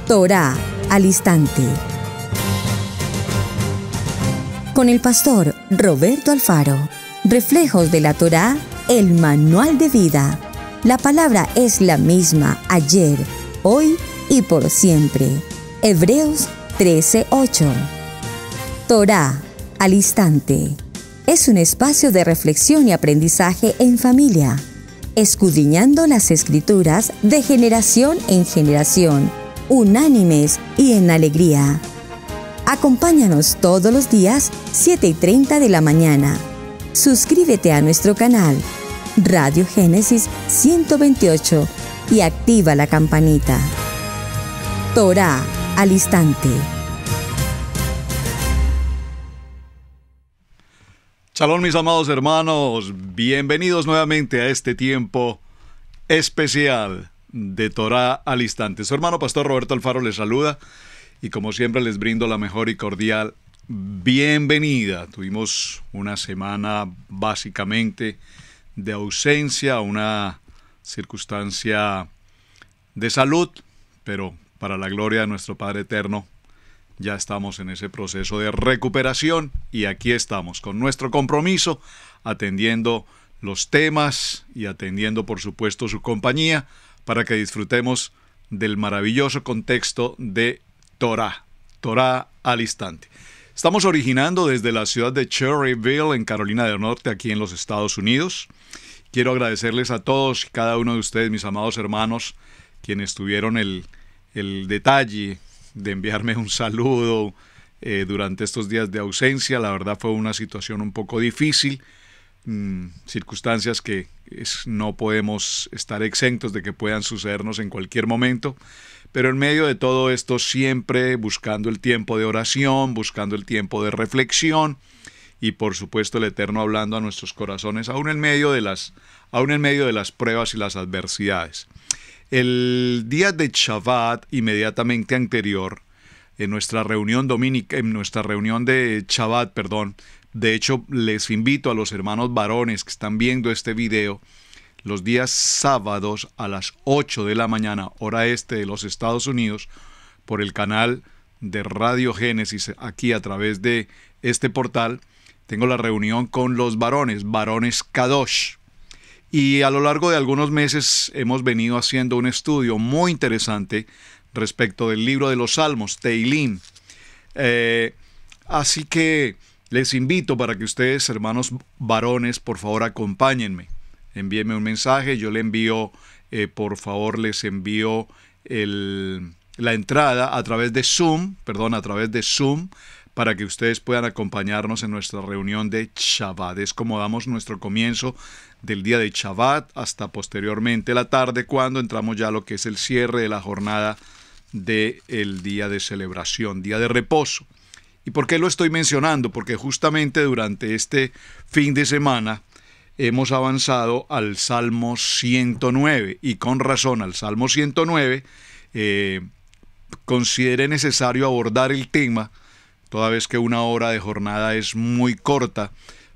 Torá al instante. Con el pastor Roberto Alfaro. Reflejos de la Torá, el manual de vida. La palabra es la misma ayer, hoy y por siempre. Hebreos 13:8. Torá al instante. Es un espacio de reflexión y aprendizaje en familia, escudriñando las Escrituras de generación en generación, unánimes y en alegría. Acompáñanos todos los días, 7:30 de la mañana. Suscríbete a nuestro canal, Radio Génesis 128, y activa la campanita. Torá al instante. Shalom, mis amados hermanos, bienvenidos nuevamente a este tiempo especial de Torá al instante. Su hermano pastor Roberto Alfaro les saluda y como siempre les brindo la mejor y cordial bienvenida. Tuvimos una semana básicamente de ausencia, una circunstancia de salud, pero para la gloria de nuestro Padre Eterno, ya estamos en ese proceso de recuperación y aquí estamos con nuestro compromiso, atendiendo los temas y atendiendo por supuesto su compañía para que disfrutemos del maravilloso contexto de Torá, Torá al instante. Estamos originando desde la ciudad de Cherryville, en Carolina del Norte, aquí en los Estados Unidos. Quiero agradecerles a todos y cada uno de ustedes, mis amados hermanos, quienes tuvieron el detalle de enviarme un saludo durante estos días de ausencia. La verdad fue una situación un poco difícil, circunstancias que no podemos estar exentos de que puedan sucedernos en cualquier momento, pero en medio de todo esto siempre buscando el tiempo de oración, buscando el tiempo de reflexión y por supuesto el Eterno hablando a nuestros corazones, aún en medio de las pruebas y las adversidades. El día de Shabbat, inmediatamente anterior, en nuestra reunión de Shabbat, de hecho les invito a los hermanos varones que están viendo este video, los días sábados a las 8 de la mañana, hora este de los Estados Unidos, por el canal de Radio Génesis, aquí a través de este portal, tengo la reunión con los varones Kadosh. Y a lo largo de algunos meses hemos venido haciendo un estudio muy interesante respecto del libro de los Salmos, Tehilim. Así que les invito para que ustedes, hermanos varones, por favor acompáñenme. Envíenme un mensaje, yo le envío, por favor, les envío la entrada a través de Zoom, para que ustedes puedan acompañarnos en nuestra reunión de Shabbat. Es como damos nuestro comienzo del día de Shabbat hasta posteriormente la tarde, cuando entramos ya a lo que es el cierre de la jornada del día de celebración, día de reposo. ¿Y por qué lo estoy mencionando? Porque justamente durante este fin de semana hemos avanzado al Salmo 109 y con razón al Salmo 109 consideré necesario abordar el tema, toda vez que una hora de jornada es muy corta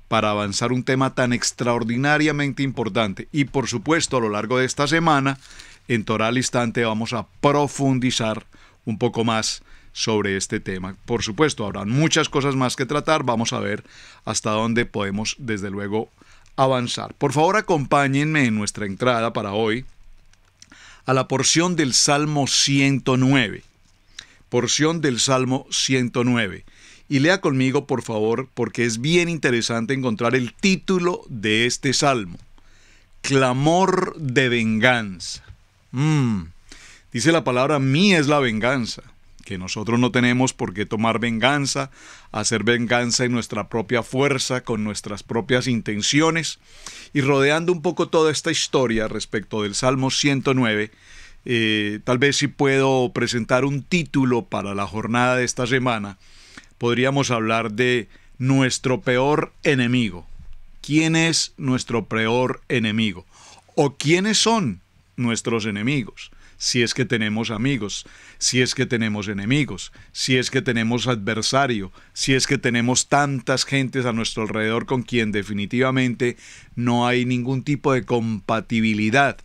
para avanzar un tema tan extraordinariamente importante. Y por supuesto a lo largo de esta semana en Torá al instante vamos a profundizar un poco más sobre este tema. Por supuesto habrán muchas cosas más que tratar, vamos a ver hasta dónde podemos desde luego avanzar. Por favor acompáñenme en nuestra entrada para hoy a la porción del Salmo 109. Porción del Salmo 109. Y lea conmigo, por favor, porque es bien interesante encontrar el título de este salmo. Clamor de venganza. Dice la palabra, mía es la venganza. Que nosotros no tenemos por qué tomar venganza, hacer venganza en nuestra propia fuerza, con nuestras propias intenciones. Y rodeando un poco toda esta historia respecto del Salmo 109, tal vez si puedo presentar un título para la jornada de esta semana, podríamos hablar de nuestro peor enemigo. ¿Quién es nuestro peor enemigo? ¿O quiénes son nuestros enemigos? Si es que tenemos amigos, si es que tenemos enemigos, si es que tenemos adversario, si es que tenemos tantas gentes a nuestro alrededor con quien definitivamente no hay ningún tipo de compatibilidad.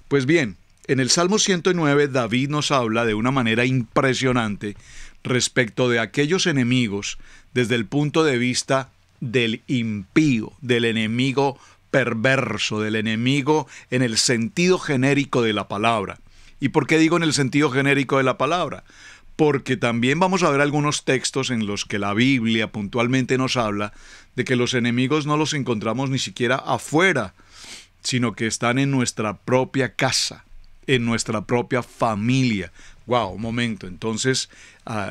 Pues bien, En el Salmo 109, David nos habla de una manera impresionante respecto de aquellos enemigos desde el punto de vista del impío, del enemigo perverso, del enemigo en el sentido genérico de la palabra. ¿Y por qué digo en el sentido genérico de la palabra? Porque también vamos a ver algunos textos en los que la Biblia puntualmente nos habla de que los enemigos no los encontramos ni siquiera afuera, sino que están en nuestra propia casa, en nuestra propia familia. Wow, un momento. Entonces,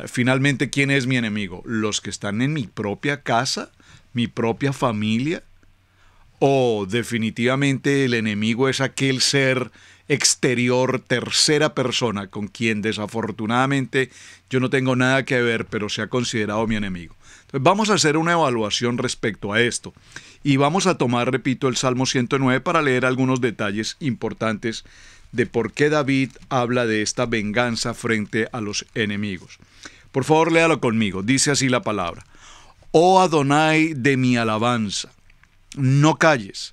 finalmente, ¿quién es mi enemigo? ¿Los que están en mi propia casa? ¿Mi propia familia? ¿O definitivamente el enemigo es aquel ser exterior, tercera persona, con quien desafortunadamente yo no tengo nada que ver, pero se ha considerado mi enemigo? Entonces, vamos a hacer una evaluación respecto a esto. Y vamos a tomar, repito, el Salmo 109 para leer algunos detalles importantes de por qué David habla de esta venganza frente a los enemigos. Por favor, léalo conmigo. Dice así la palabra: Oh Adonai de mi alabanza, no calles,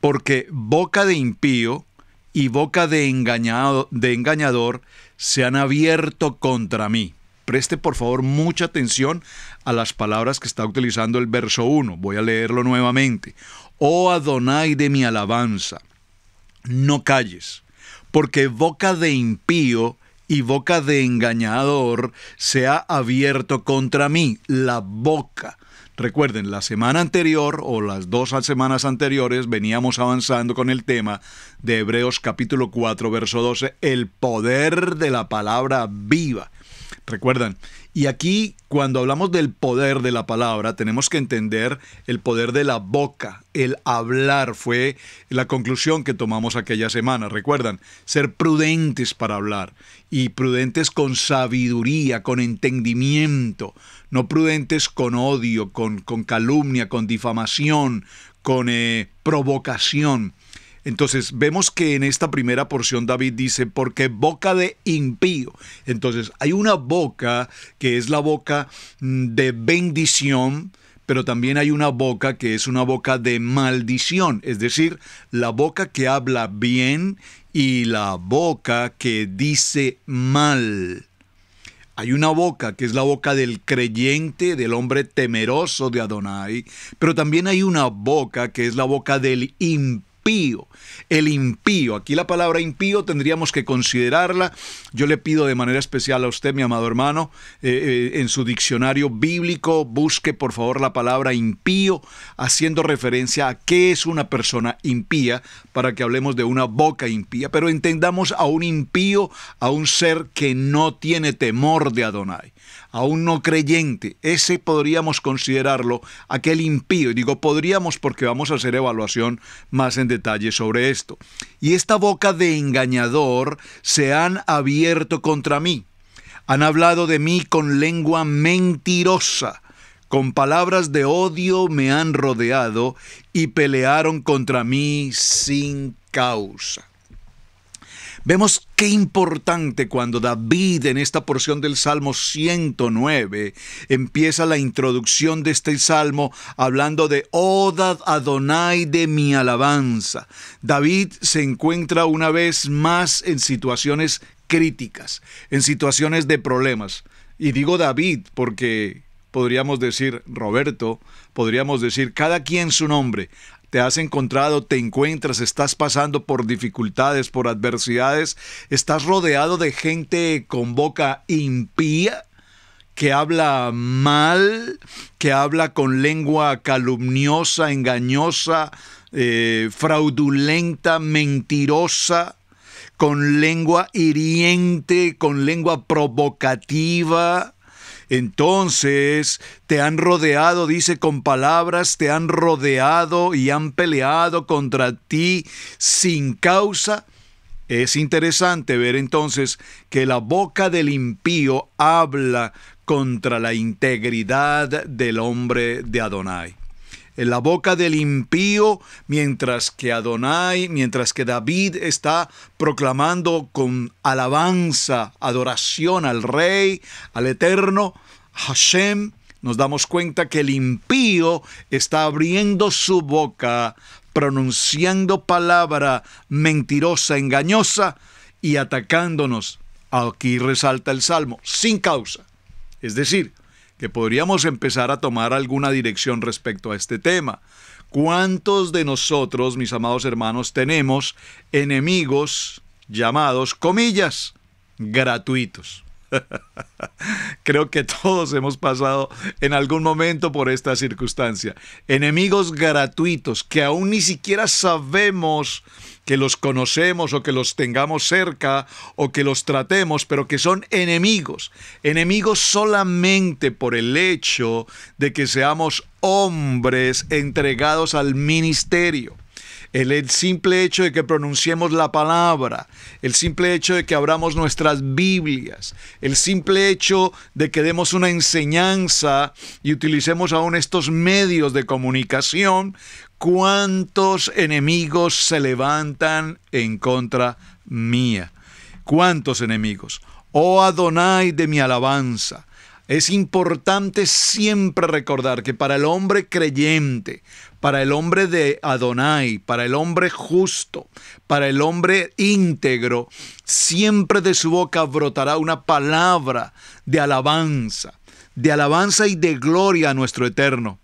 porque boca de impío y boca de engañador se han abierto contra mí. Preste por favor mucha atención a las palabras que está utilizando el verso 1. Voy a leerlo nuevamente. Oh Adonai de mi alabanza, no calles, porque boca de impío y boca de engañador se ha abierto contra mí. La boca. Recuerden, la semana anterior o las 2 semanas anteriores veníamos avanzando con el tema de Hebreos capítulo 4, verso 12, el poder de la palabra viva. ¿Recuerdan? Y aquí, cuando hablamos del poder de la palabra, tenemos que entender el poder de la boca, el hablar. Fue la conclusión que tomamos aquella semana. ¿Recuerdan? Ser prudentes para hablar, y prudentes con sabiduría, con entendimiento, no prudentes con odio, con calumnia, con difamación, con provocación. Entonces vemos que en esta primera porción David dice, porque boca de impío. Entonces hay una boca que es la boca de bendición, pero también hay una boca que es una boca de maldición, es decir, la boca que habla bien y la boca que dice mal. Hay una boca que es la boca del creyente, del hombre temeroso de Adonai, pero también hay una boca que es la boca del impío. El impío, aquí la palabra impío tendríamos que considerarla. Yo le pido de manera especial a usted, mi amado hermano, en su diccionario bíblico, busque por favor la palabra impío, haciendo referencia a qué es una persona impía, para que hablemos de una boca impía, pero entendamos a un impío, a un ser que no tiene temor de Adonai, a un no creyente. Ese podríamos considerarlo aquel impío. Y digo podríamos porque vamos a hacer evaluación más en detalle sobre esto. Y esta boca de engañador se han abierto contra mí. Han hablado de mí con lengua mentirosa. Con palabras de odio me han rodeado y pelearon contra mí sin causa. Vemos qué importante cuando David en esta porción del Salmo 109 empieza la introducción de este salmo hablando de Odad Adonai de mi alabanza. David se encuentra una vez más en situaciones críticas, en situaciones de problemas. Y digo David porque podríamos decir Roberto, podríamos decir cada quien su nombre. Te has encontrado, te encuentras, estás pasando por dificultades, por adversidades, estás rodeado de gente con boca impía, que habla mal, que habla con lengua calumniosa, engañosa, fraudulenta, mentirosa, con lengua hiriente, con lengua provocativa. Entonces te han rodeado, dice, con palabras, te han rodeado y han peleado contra ti sin causa. Es interesante ver entonces que la boca del impío habla contra la integridad del hombre de Adonai. En la boca del impío, mientras que David está proclamando con alabanza, adoración al Rey, al Eterno, Hashem, nos damos cuenta que el impío está abriendo su boca, pronunciando palabra mentirosa, engañosa, y atacándonos. Aquí resalta el Salmo, sin causa. Es decir, que podríamos empezar a tomar alguna dirección respecto a este tema. ¿Cuántos de nosotros, mis amados hermanos, tenemos enemigos llamados, comillas, gratuitos? Creo que todos hemos pasado en algún momento por esta circunstancia. Enemigos gratuitos que aún ni siquiera sabemos que los conocemos o que los tengamos cerca o que los tratemos, pero que son enemigos. Enemigos solamente por el hecho de que seamos hombres entregados al ministerio. El simple hecho de que pronunciemos la palabra, el simple hecho de que abramos nuestras Biblias, el simple hecho de que demos una enseñanza y utilicemos aún estos medios de comunicación, ¿cuántos enemigos se levantan en contra mía? ¿Cuántos enemigos? Oh Adonai de mi alabanza. Es importante siempre recordar que para el hombre creyente, para el hombre de Adonai, para el hombre justo, para el hombre íntegro, siempre de su boca brotará una palabra de alabanza y de gloria a nuestro Eterno.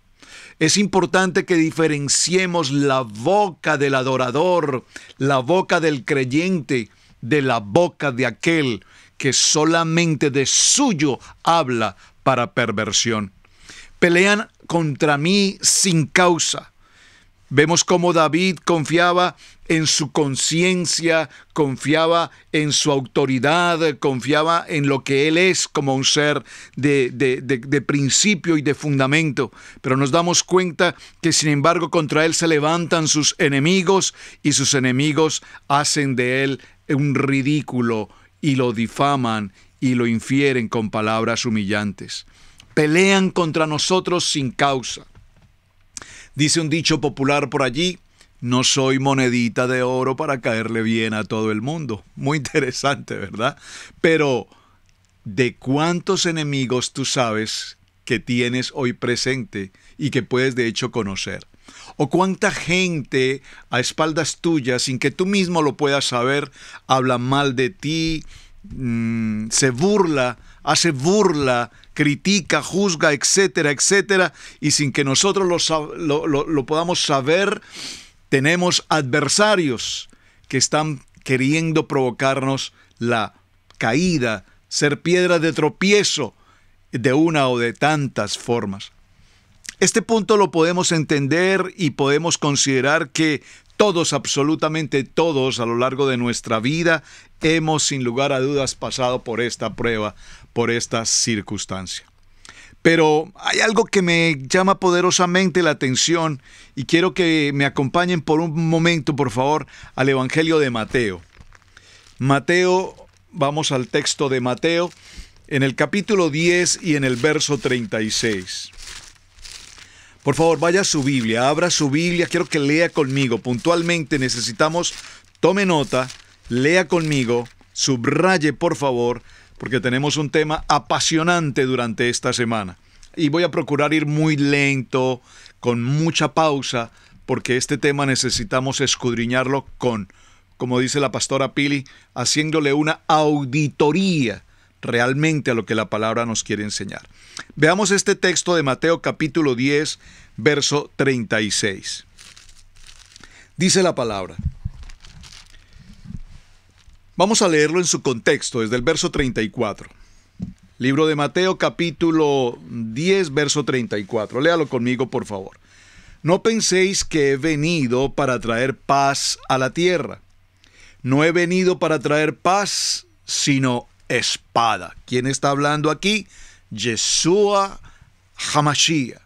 Es importante que diferenciemos la boca del adorador, la boca del creyente, de la boca de aquel que solamente de suyo habla para perversión. Pelean contra mí sin causa. Vemos cómo David confiaba en su conciencia, confiaba en su autoridad, confiaba en lo que él es como un ser de principio y de fundamento. Pero nos damos cuenta que sin embargo contra él se levantan sus enemigos y sus enemigos hacen de él un ridículo y lo difaman y lo infieren con palabras humillantes. Pelean contra nosotros sin causa. Dice un dicho popular por allí, no soy monedita de oro para caerle bien a todo el mundo. Muy interesante, ¿verdad? Pero, ¿de cuántos enemigos tú sabes que tienes hoy presente y que puedes de hecho conocer? ¿O cuánta gente a espaldas tuyas, sin que tú mismo lo puedas saber, habla mal de ti, se burla, hace burla, critica, juzga, etcétera, etcétera, y sin que nosotros lo podamos saber, tenemos adversarios que están queriendo provocarnos la caída, ser piedra de tropiezo de una o de tantas formas. Este punto lo podemos entender y podemos considerar que todos, absolutamente todos, a lo largo de nuestra vida, hemos sin lugar a dudas pasado por esta prueba, por esta circunstancia. Pero hay algo que me llama poderosamente la atención y quiero que me acompañen por un momento, por favor, al Evangelio de Mateo. Mateo, vamos al texto de Mateo, en el capítulo 10 y en el verso 36. Por favor, vaya a su Biblia, abra su Biblia, quiero que lea conmigo. Puntualmente necesitamos, tome nota, lea conmigo, subraye por favor, porque tenemos un tema apasionante durante esta semana. Y voy a procurar ir muy lento, con mucha pausa, porque este tema necesitamos escudriñarlo con, como dice la pastora Pili, haciéndole una auditoría realmente a lo que la palabra nos quiere enseñar. Veamos este texto de Mateo capítulo 10, verso 36. Dice la palabra. Vamos a leerlo en su contexto, desde el verso 34. Libro de Mateo capítulo 10, verso 34. Léalo conmigo, por favor. No penséis que he venido para traer paz a la tierra. No he venido para traer paz, sino espada. ¿Quién está hablando aquí? Yeshua HaMashiach.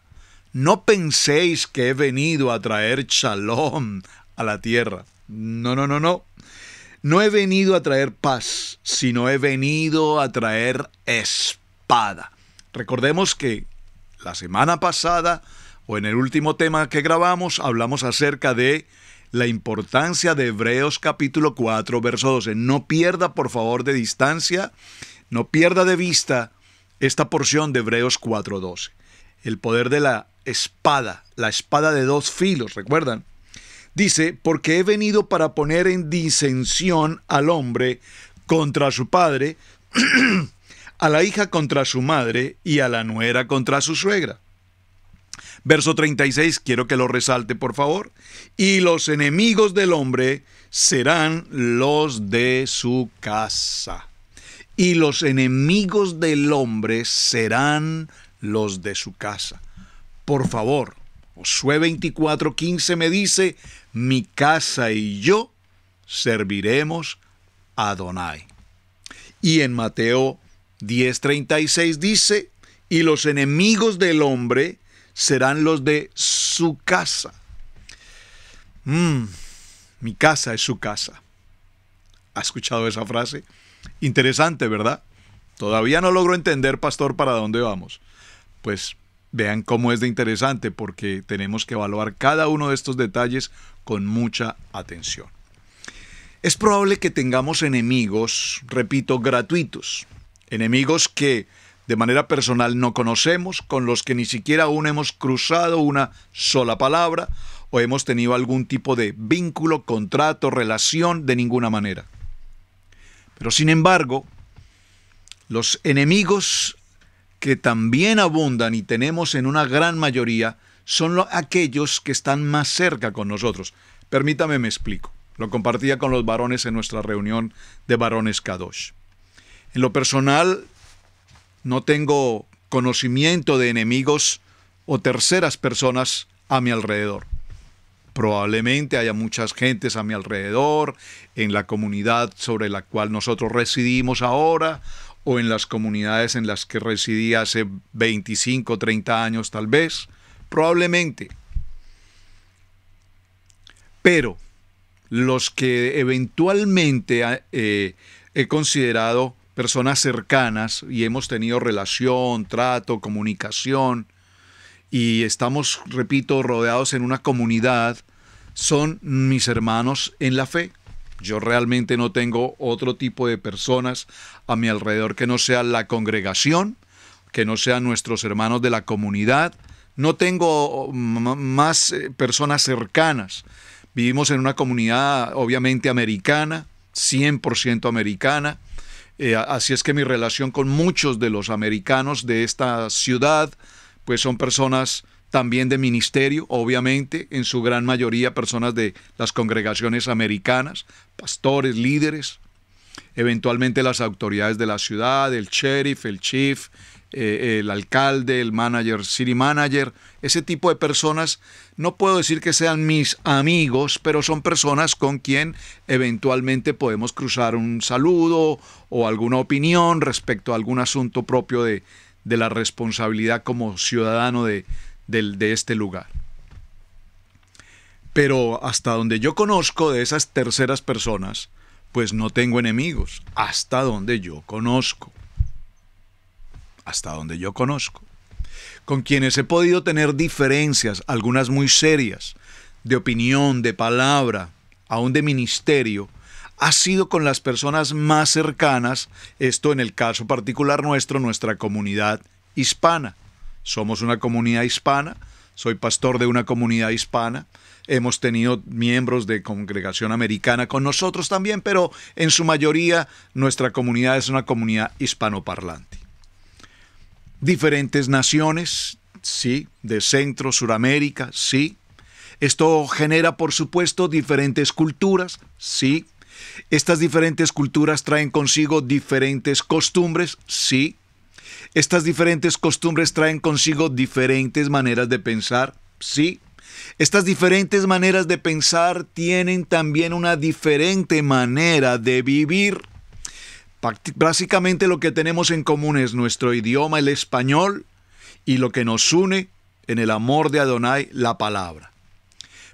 No penséis que he venido a traer shalom a la tierra. No. No he venido a traer paz, sino he venido a traer espada. Recordemos que la semana pasada, o en el último tema que grabamos, hablamos acerca de la importancia de Hebreos capítulo 4, verso 12. No pierda, por favor, de distancia, no pierda de vista esta porción de Hebreos 4:12. El poder de la espada de dos filos, ¿recuerdan? Dice, porque he venido para poner en disensión al hombre contra su padre, a la hija contra su madre y a la nuera contra su suegra. Verso 36, quiero que lo resalte, por favor. Y los enemigos del hombre serán los de su casa. Y los enemigos del hombre serán los de su casa. Por favor, Josué 24:15 me dice, mi casa y yo serviremos a Adonai. Y en Mateo 10:36 dice, y los enemigos del hombre serán los de su casa. Mi casa es su casa. ¿Ha escuchado esa frase? Interesante, ¿verdad? Todavía no logro entender, pastor, para dónde vamos. Pues vean cómo es de interesante, porque tenemos que evaluar cada uno de estos detalles con mucha atención. Es probable que tengamos enemigos, repito, gratuitos. Enemigos que de manera personal no conocemos, con los que ni siquiera aún hemos cruzado una sola palabra o hemos tenido algún tipo de vínculo, contrato, relación de ninguna manera. Pero sin embargo, los enemigos que también abundan y tenemos en una gran mayoría son aquellos que están más cerca con nosotros. Permítame, me explico. Lo compartía con los varones en nuestra reunión de varones Kadosh. En lo personal, no tengo conocimiento de enemigos o terceras personas a mi alrededor. Probablemente haya muchas gentes a mi alrededor, en la comunidad sobre la cual nosotros residimos ahora, o en las comunidades en las que residí hace 25, 30 años tal vez, probablemente. Pero los que eventualmente he considerado personas cercanas y hemos tenido relación, trato, comunicación, y estamos, repito, rodeados en una comunidad, son mis hermanos en la fe. Yo realmente no tengo otro tipo de personas a mi alrededor que no sea la congregación, que no sean nuestros hermanos de la comunidad. No tengo más personas cercanas. Vivimos en una comunidad obviamente americana, 100% americana. Así es que mi relación con muchos de los americanos de esta ciudad, pues son personas también de ministerio, obviamente, en su gran mayoría personas de las congregaciones americanas, pastores, líderes, eventualmente las autoridades de la ciudad, el sheriff, el chief, el alcalde, el manager, city manager. Ese tipo de personas, no puedo decir que sean mis amigos, pero son personas con quien eventualmente podemos cruzar un saludo o alguna opinión respecto a algún asunto propio de la responsabilidad como ciudadano de este lugar. Pero hasta donde yo conozco de esas terceras personas, pues no tengo enemigos. Hasta donde yo conozco. Hasta donde yo conozco. Con quienes he podido tener diferencias, algunas muy serias, de opinión, de palabra, aún de ministerio, ha sido con las personas más cercanas, esto en el caso particular nuestro, nuestra comunidad hispana. Somos una comunidad hispana, soy pastor de una comunidad hispana, hemos tenido miembros de congregación americana con nosotros también, pero en su mayoría nuestra comunidad es una comunidad hispanoparlante. Diferentes naciones, sí, de Centro, Suramérica, sí. Esto genera, por supuesto, diferentes culturas, sí. Estas diferentes culturas traen consigo diferentes costumbres, sí. Estas diferentes costumbres traen consigo diferentes maneras de pensar, sí. Estas diferentes maneras de pensar tienen también una diferente manera de vivir. Básicamente lo que tenemos en común es nuestro idioma, el español, y lo que nos une en el amor de Adonai, la palabra.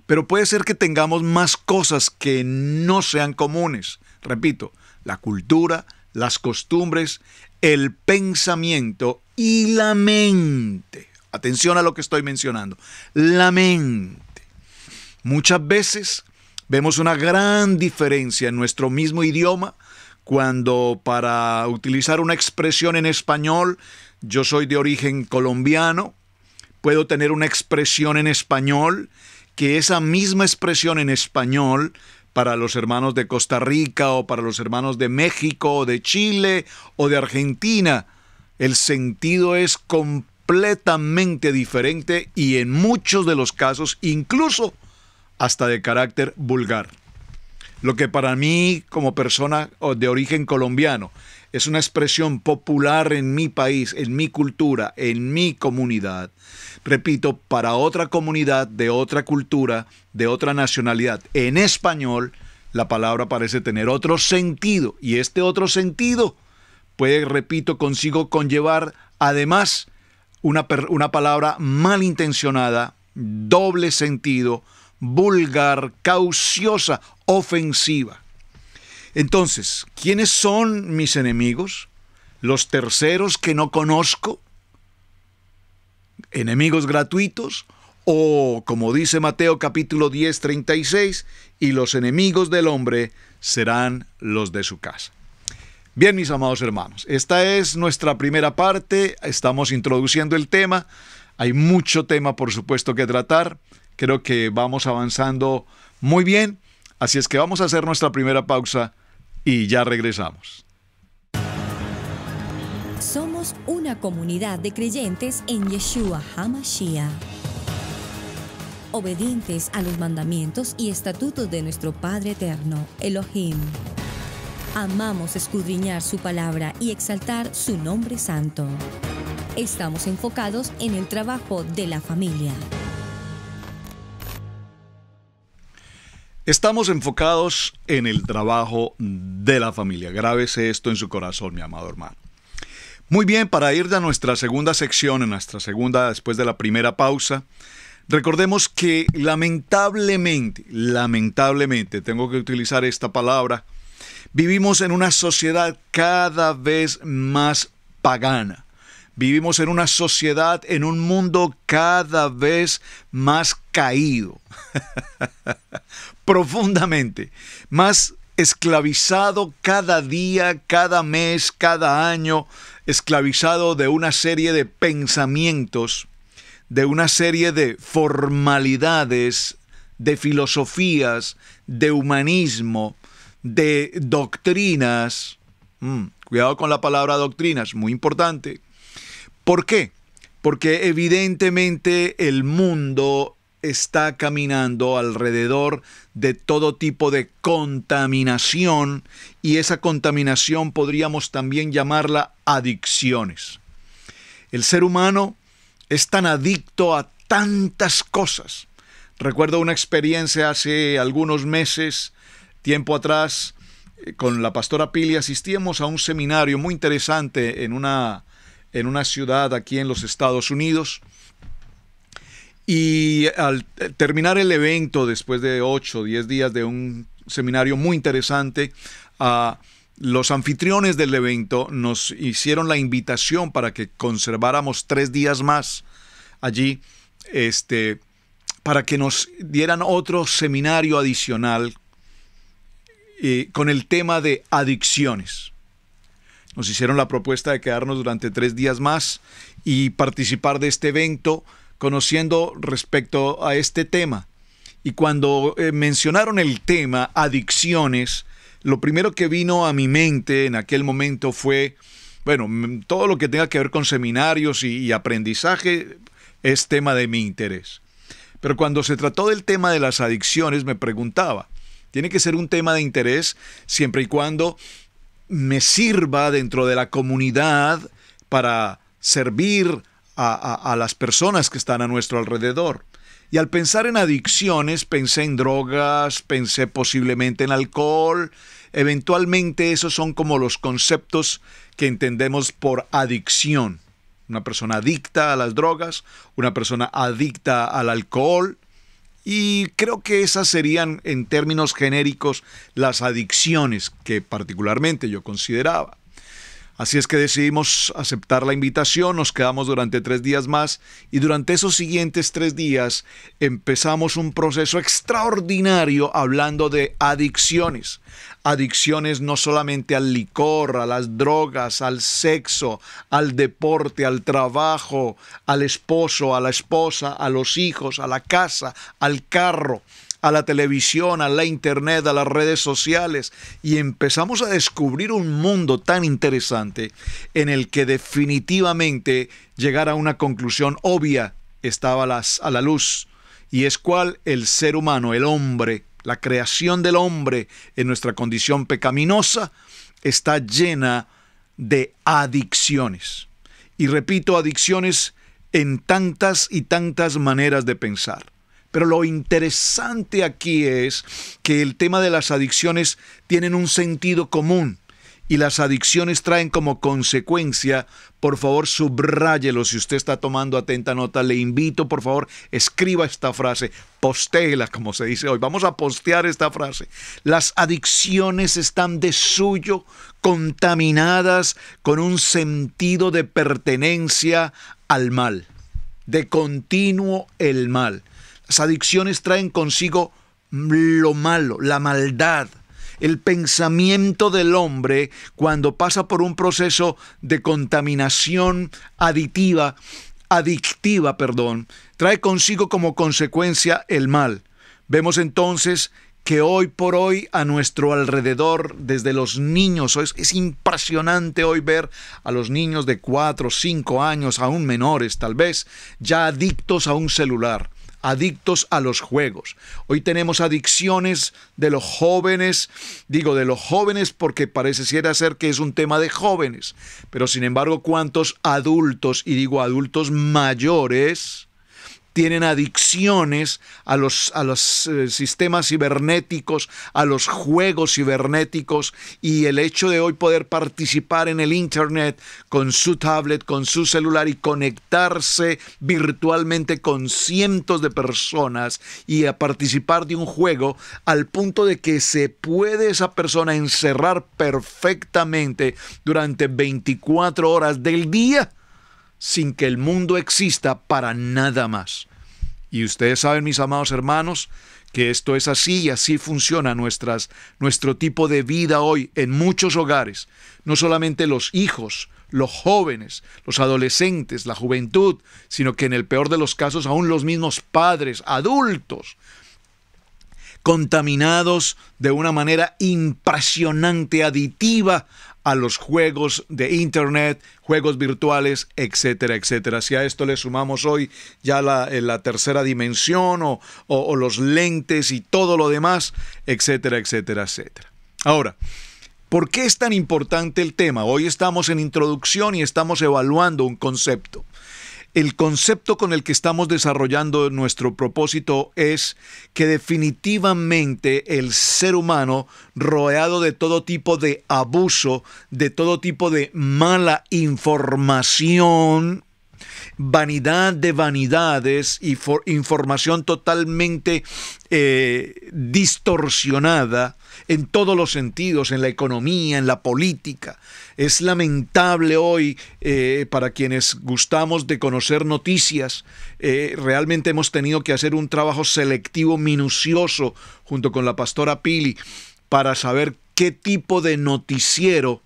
Pero puede ser que tengamos más cosas que no sean comunes. Repito, la cultura, las costumbres, el pensamiento y la mente. Atención a lo que estoy mencionando. La mente. Muchas veces vemos una gran diferencia en nuestro mismo idioma cuando, para utilizar una expresión en español, yo soy de origen colombiano, puedo tener una expresión en español que esa misma expresión en español para los hermanos de Costa Rica o para los hermanos de México o de Chile o de Argentina, el sentido es completamente diferente y en muchos de los casos incluso hasta de carácter vulgar. Lo que para mí, como persona de origen colombiano, es una expresión popular en mi país, en mi cultura, en mi comunidad. Repito, para otra comunidad, de otra cultura, de otra nacionalidad, en español, la palabra parece tener otro sentido. Y este otro sentido puede, repito, consigo conllevar, además, una palabra malintencionada, doble sentido, vulgar, cauciosa, ofensiva. Entonces, ¿quiénes son mis enemigos? ¿Los terceros que no conozco? ¿Enemigos gratuitos? O, como dice Mateo capítulo 10, 36, y los enemigos del hombre serán los de su casa. Bien, mis amados hermanos, esta es nuestra primera parte, estamos introduciendo el tema, hay mucho tema por supuesto que tratar, creo que vamos avanzando muy bien, así es que vamos a hacer nuestra primera pausa y ya regresamos. Somos una comunidad de creyentes en Yeshua HaMashiach, obedientes a los mandamientos y estatutos de nuestro Padre Eterno, Elohim. Amamos escudriñar su palabra y exaltar su nombre santo. Estamos enfocados en el trabajo de la familia. Estamos enfocados en el trabajo de la familia. Grábese esto en su corazón, mi amado hermano. Muy bien, para ir a nuestra segunda sección, en nuestra segunda, después de la primera pausa, recordemos que lamentablemente, tengo que utilizar esta palabra, vivimos en una sociedad cada vez más pagana. Vivimos en una sociedad, en un mundo cada vez más caído. Profundamente. Más esclavizado cada día, cada mes, cada año. Esclavizado de una serie de pensamientos, de una serie de formalidades, de filosofías, de humanismo, de doctrinas. Cuidado con la palabra doctrinas, muy importante. ¿Por qué? Porque evidentemente el mundo está caminando alrededor de todo tipo de contaminación y esa contaminación podríamos también llamarla adicciones. El ser humano es tan adicto a tantas cosas. Recuerdo una experiencia hace algunos meses, tiempo atrás, con la pastora Pili asistíamos a un seminario muy interesante en una ciudad aquí en los Estados Unidos. Y al terminar el evento, después de 8 o 10 días de un seminario muy interesante, los anfitriones del evento nos hicieron la invitación para que conserváramos 3 días más allí, para que nos dieran otro seminario adicional con el tema de adicciones. Nos hicieron la propuesta de quedarnos durante 3 días más y participar de este evento conociendo respecto a este tema. Y cuando mencionaron el tema adicciones, lo primero que vino a mi mente en aquel momento fue, bueno, todo lo que tenga que ver con seminarios y aprendizaje es tema de mi interés. Pero cuando se trató del tema de las adicciones, me preguntaba, ¿tiene que ser un tema de interés siempre y cuando me sirva dentro de la comunidad para servir a las personas que están a nuestro alrededor? Y al pensar en adicciones, pensé en drogas, pensé posiblemente en alcohol. Eventualmente esos son como los conceptos que entendemos por adicción. Una persona adicta a las drogas, una persona adicta al alcohol. Y creo que esas serían, en términos genéricos, las adicciones que particularmente yo consideraba. Así es que decidimos aceptar la invitación, nos quedamos durante 3 días más y durante esos siguientes 3 días empezamos un proceso extraordinario hablando de adicciones. Adicciones no solamente al licor, a las drogas, al sexo, al deporte, al trabajo, al esposo, a la esposa, a los hijos, a la casa, al carro, a la televisión, a la internet, a las redes sociales, y empezamos a descubrir un mundo tan interesante en el que definitivamente llegar a una conclusión obvia estaba a la luz, y es cuál: el ser humano, el hombre, la creación del hombre en nuestra condición pecaminosa está llena de adicciones. Y repito, adicciones en tantas y tantas maneras de pensar. Pero lo interesante aquí es que el tema de las adicciones tienen un sentido común y las adicciones traen como consecuencia, por favor subráyelo si usted está tomando atenta nota, le invito, por favor, escriba esta frase, postéela como se dice hoy, vamos a postear esta frase. Las adicciones están de suyo contaminadas con un sentido de pertenencia al mal, de continuo el mal. Las adicciones traen consigo lo malo, la maldad. El pensamiento del hombre, cuando pasa por un proceso de contaminación adictiva, trae consigo como consecuencia el mal. Vemos entonces que hoy por hoy a nuestro alrededor, desde los niños, es impresionante hoy ver a los niños de 4, 5 años, aún menores tal vez, ya adictos a un celular, adictos a los juegos. Hoy tenemos adicciones de los jóvenes, digo de los jóvenes porque pareciera ser que es un tema de jóvenes, pero sin embargo, ¿cuántos adultos, y digo adultos mayores, tienen adicciones a los sistemas cibernéticos, a los juegos cibernéticos, y el hecho de hoy poder participar en el internet con su tablet, con su celular y conectarse virtualmente con cientos de personas y a participar de un juego al punto de que se puede esa persona encerrar perfectamente durante 24 horas del día sin que el mundo exista para nada más. Y ustedes saben, mis amados hermanos, que esto es así y así funciona nuestro tipo de vida hoy en muchos hogares. No solamente los hijos, los jóvenes, los adolescentes, la juventud, sino que en el peor de los casos aún los mismos padres, adultos, contaminados de una manera impresionante, aditiva a los juegos de internet, juegos virtuales, etcétera, etcétera. Si a esto le sumamos hoy ya la tercera dimensión o los lentes y todo lo demás, etcétera, etcétera, etcétera. Ahora, ¿por qué es tan importante el tema? Hoy estamos en introducción y estamos evaluando un concepto. El concepto con el que estamos desarrollando nuestro propósito es que definitivamente el ser humano, rodeado de todo tipo de abuso, de todo tipo de mala información, vanidad de vanidades y información totalmente distorsionada en todos los sentidos, en la economía, en la política. Es lamentable hoy para quienes gustamos de conocer noticias. Realmente hemos tenido que hacer un trabajo selectivo minucioso junto con la pastora Pili para saber qué tipo de noticiero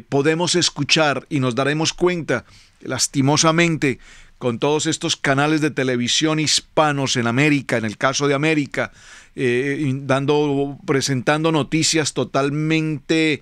podemos escuchar, y nos daremos cuenta, lastimosamente, con todos estos canales de televisión hispanos en América, en el caso de América, presentando noticias totalmente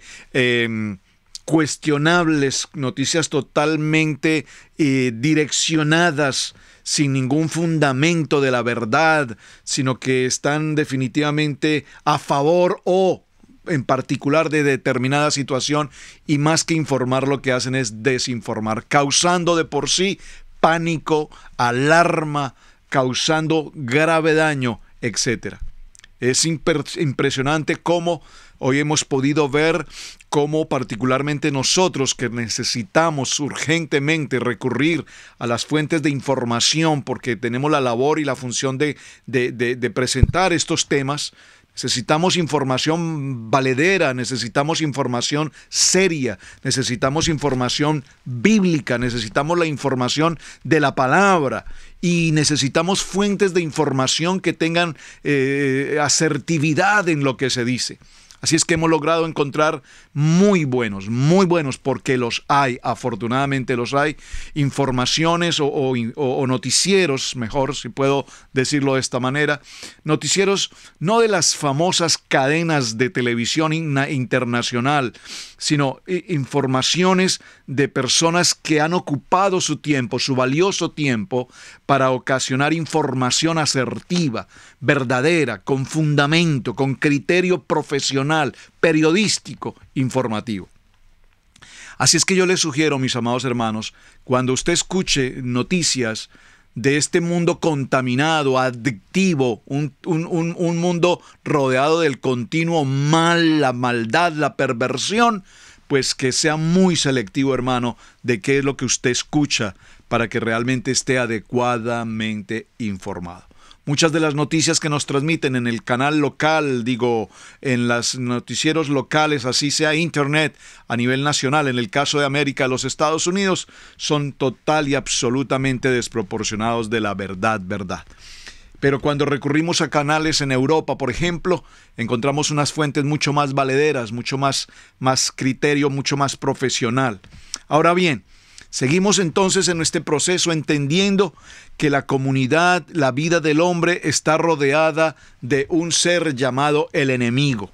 cuestionables, noticias totalmente direccionadas sin ningún fundamento de la verdad, sino que están definitivamente a favor o en particular de determinada situación, y más que informar lo que hacen es desinformar, causando de por sí pánico, alarma, causando grave daño, etc. Es impresionante cómo hoy hemos podido ver cómo particularmente nosotros que necesitamos urgentemente recurrir a las fuentes de información porque tenemos la labor y la función de presentar estos temas, Necesitamos información valedera, necesitamos información seria, necesitamos información bíblica, necesitamos la información de la palabra y necesitamos fuentes de información que tengan asertividad en lo que se dice. Así es que hemos logrado encontrar muy buenos, porque los hay, afortunadamente los hay, informaciones o noticieros, mejor si puedo decirlo de esta manera, noticieros no de las famosas cadenas de televisión internacional, sino informaciones de personas que han ocupado su tiempo, su valioso tiempo, para ocasionar información asertiva, verdadera, con fundamento, con criterio profesional, periodístico, informativo. Así es que yo les sugiero, mis amados hermanos, cuando usted escuche noticias de este mundo contaminado, adictivo, un mundo rodeado del continuo mal, la maldad, la perversión, pues que sea muy selectivo, hermano, de qué es lo que usted escucha para que realmente esté adecuadamente informado. Muchas de las noticias que nos transmiten en el canal local, en los noticieros locales, así sea internet, a nivel nacional, en el caso de América, los Estados Unidos, son total y absolutamente desproporcionados de la verdad. Pero cuando recurrimos a canales en Europa, por ejemplo, encontramos unas fuentes mucho más valederas, mucho más criterio, mucho más profesional. Ahora bien, seguimos entonces en este proceso entendiendo que la comunidad, la vida del hombre está rodeada de un ser llamado el enemigo.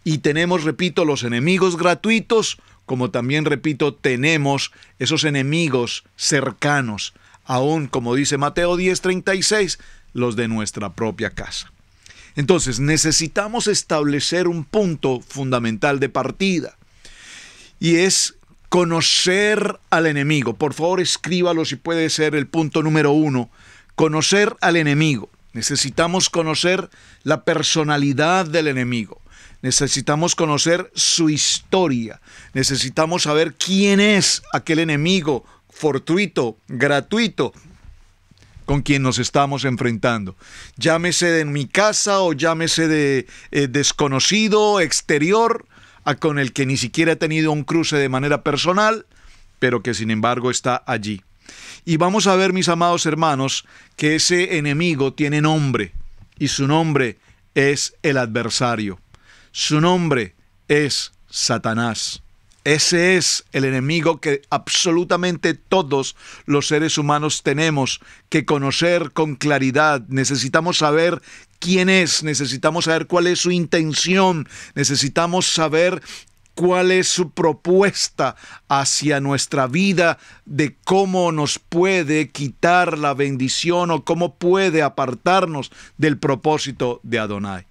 Y tenemos, repito, los enemigos gratuitos, como también, repito, tenemos esos enemigos cercanos, aún, como dice Mateo 10:36, los de nuestra propia casa. Entonces, necesitamos establecer un punto fundamental de partida, y es conocer al enemigo. Por favor, escríbalo si puede ser el punto número 1. Conocer al enemigo. Necesitamos conocer la personalidad del enemigo. Necesitamos conocer su historia. Necesitamos saber quién es aquel enemigo fortuito, gratuito, con quien nos estamos enfrentando. Llámese de mi casa o llámese de desconocido, exterior, con el que ni siquiera he tenido un cruce de manera personal, pero que sin embargo está allí. Y vamos a ver, mis amados hermanos, que ese enemigo tiene nombre, y su nombre es el adversario. Su nombre es Satanás. Ese es el enemigo que absolutamente todos los seres humanos tenemos que conocer con claridad. Necesitamos saber quién es, necesitamos saber cuál es su intención, necesitamos saber cuál es su propuesta hacia nuestra vida, de cómo nos puede quitar la bendición o cómo puede apartarnos del propósito de Adonai.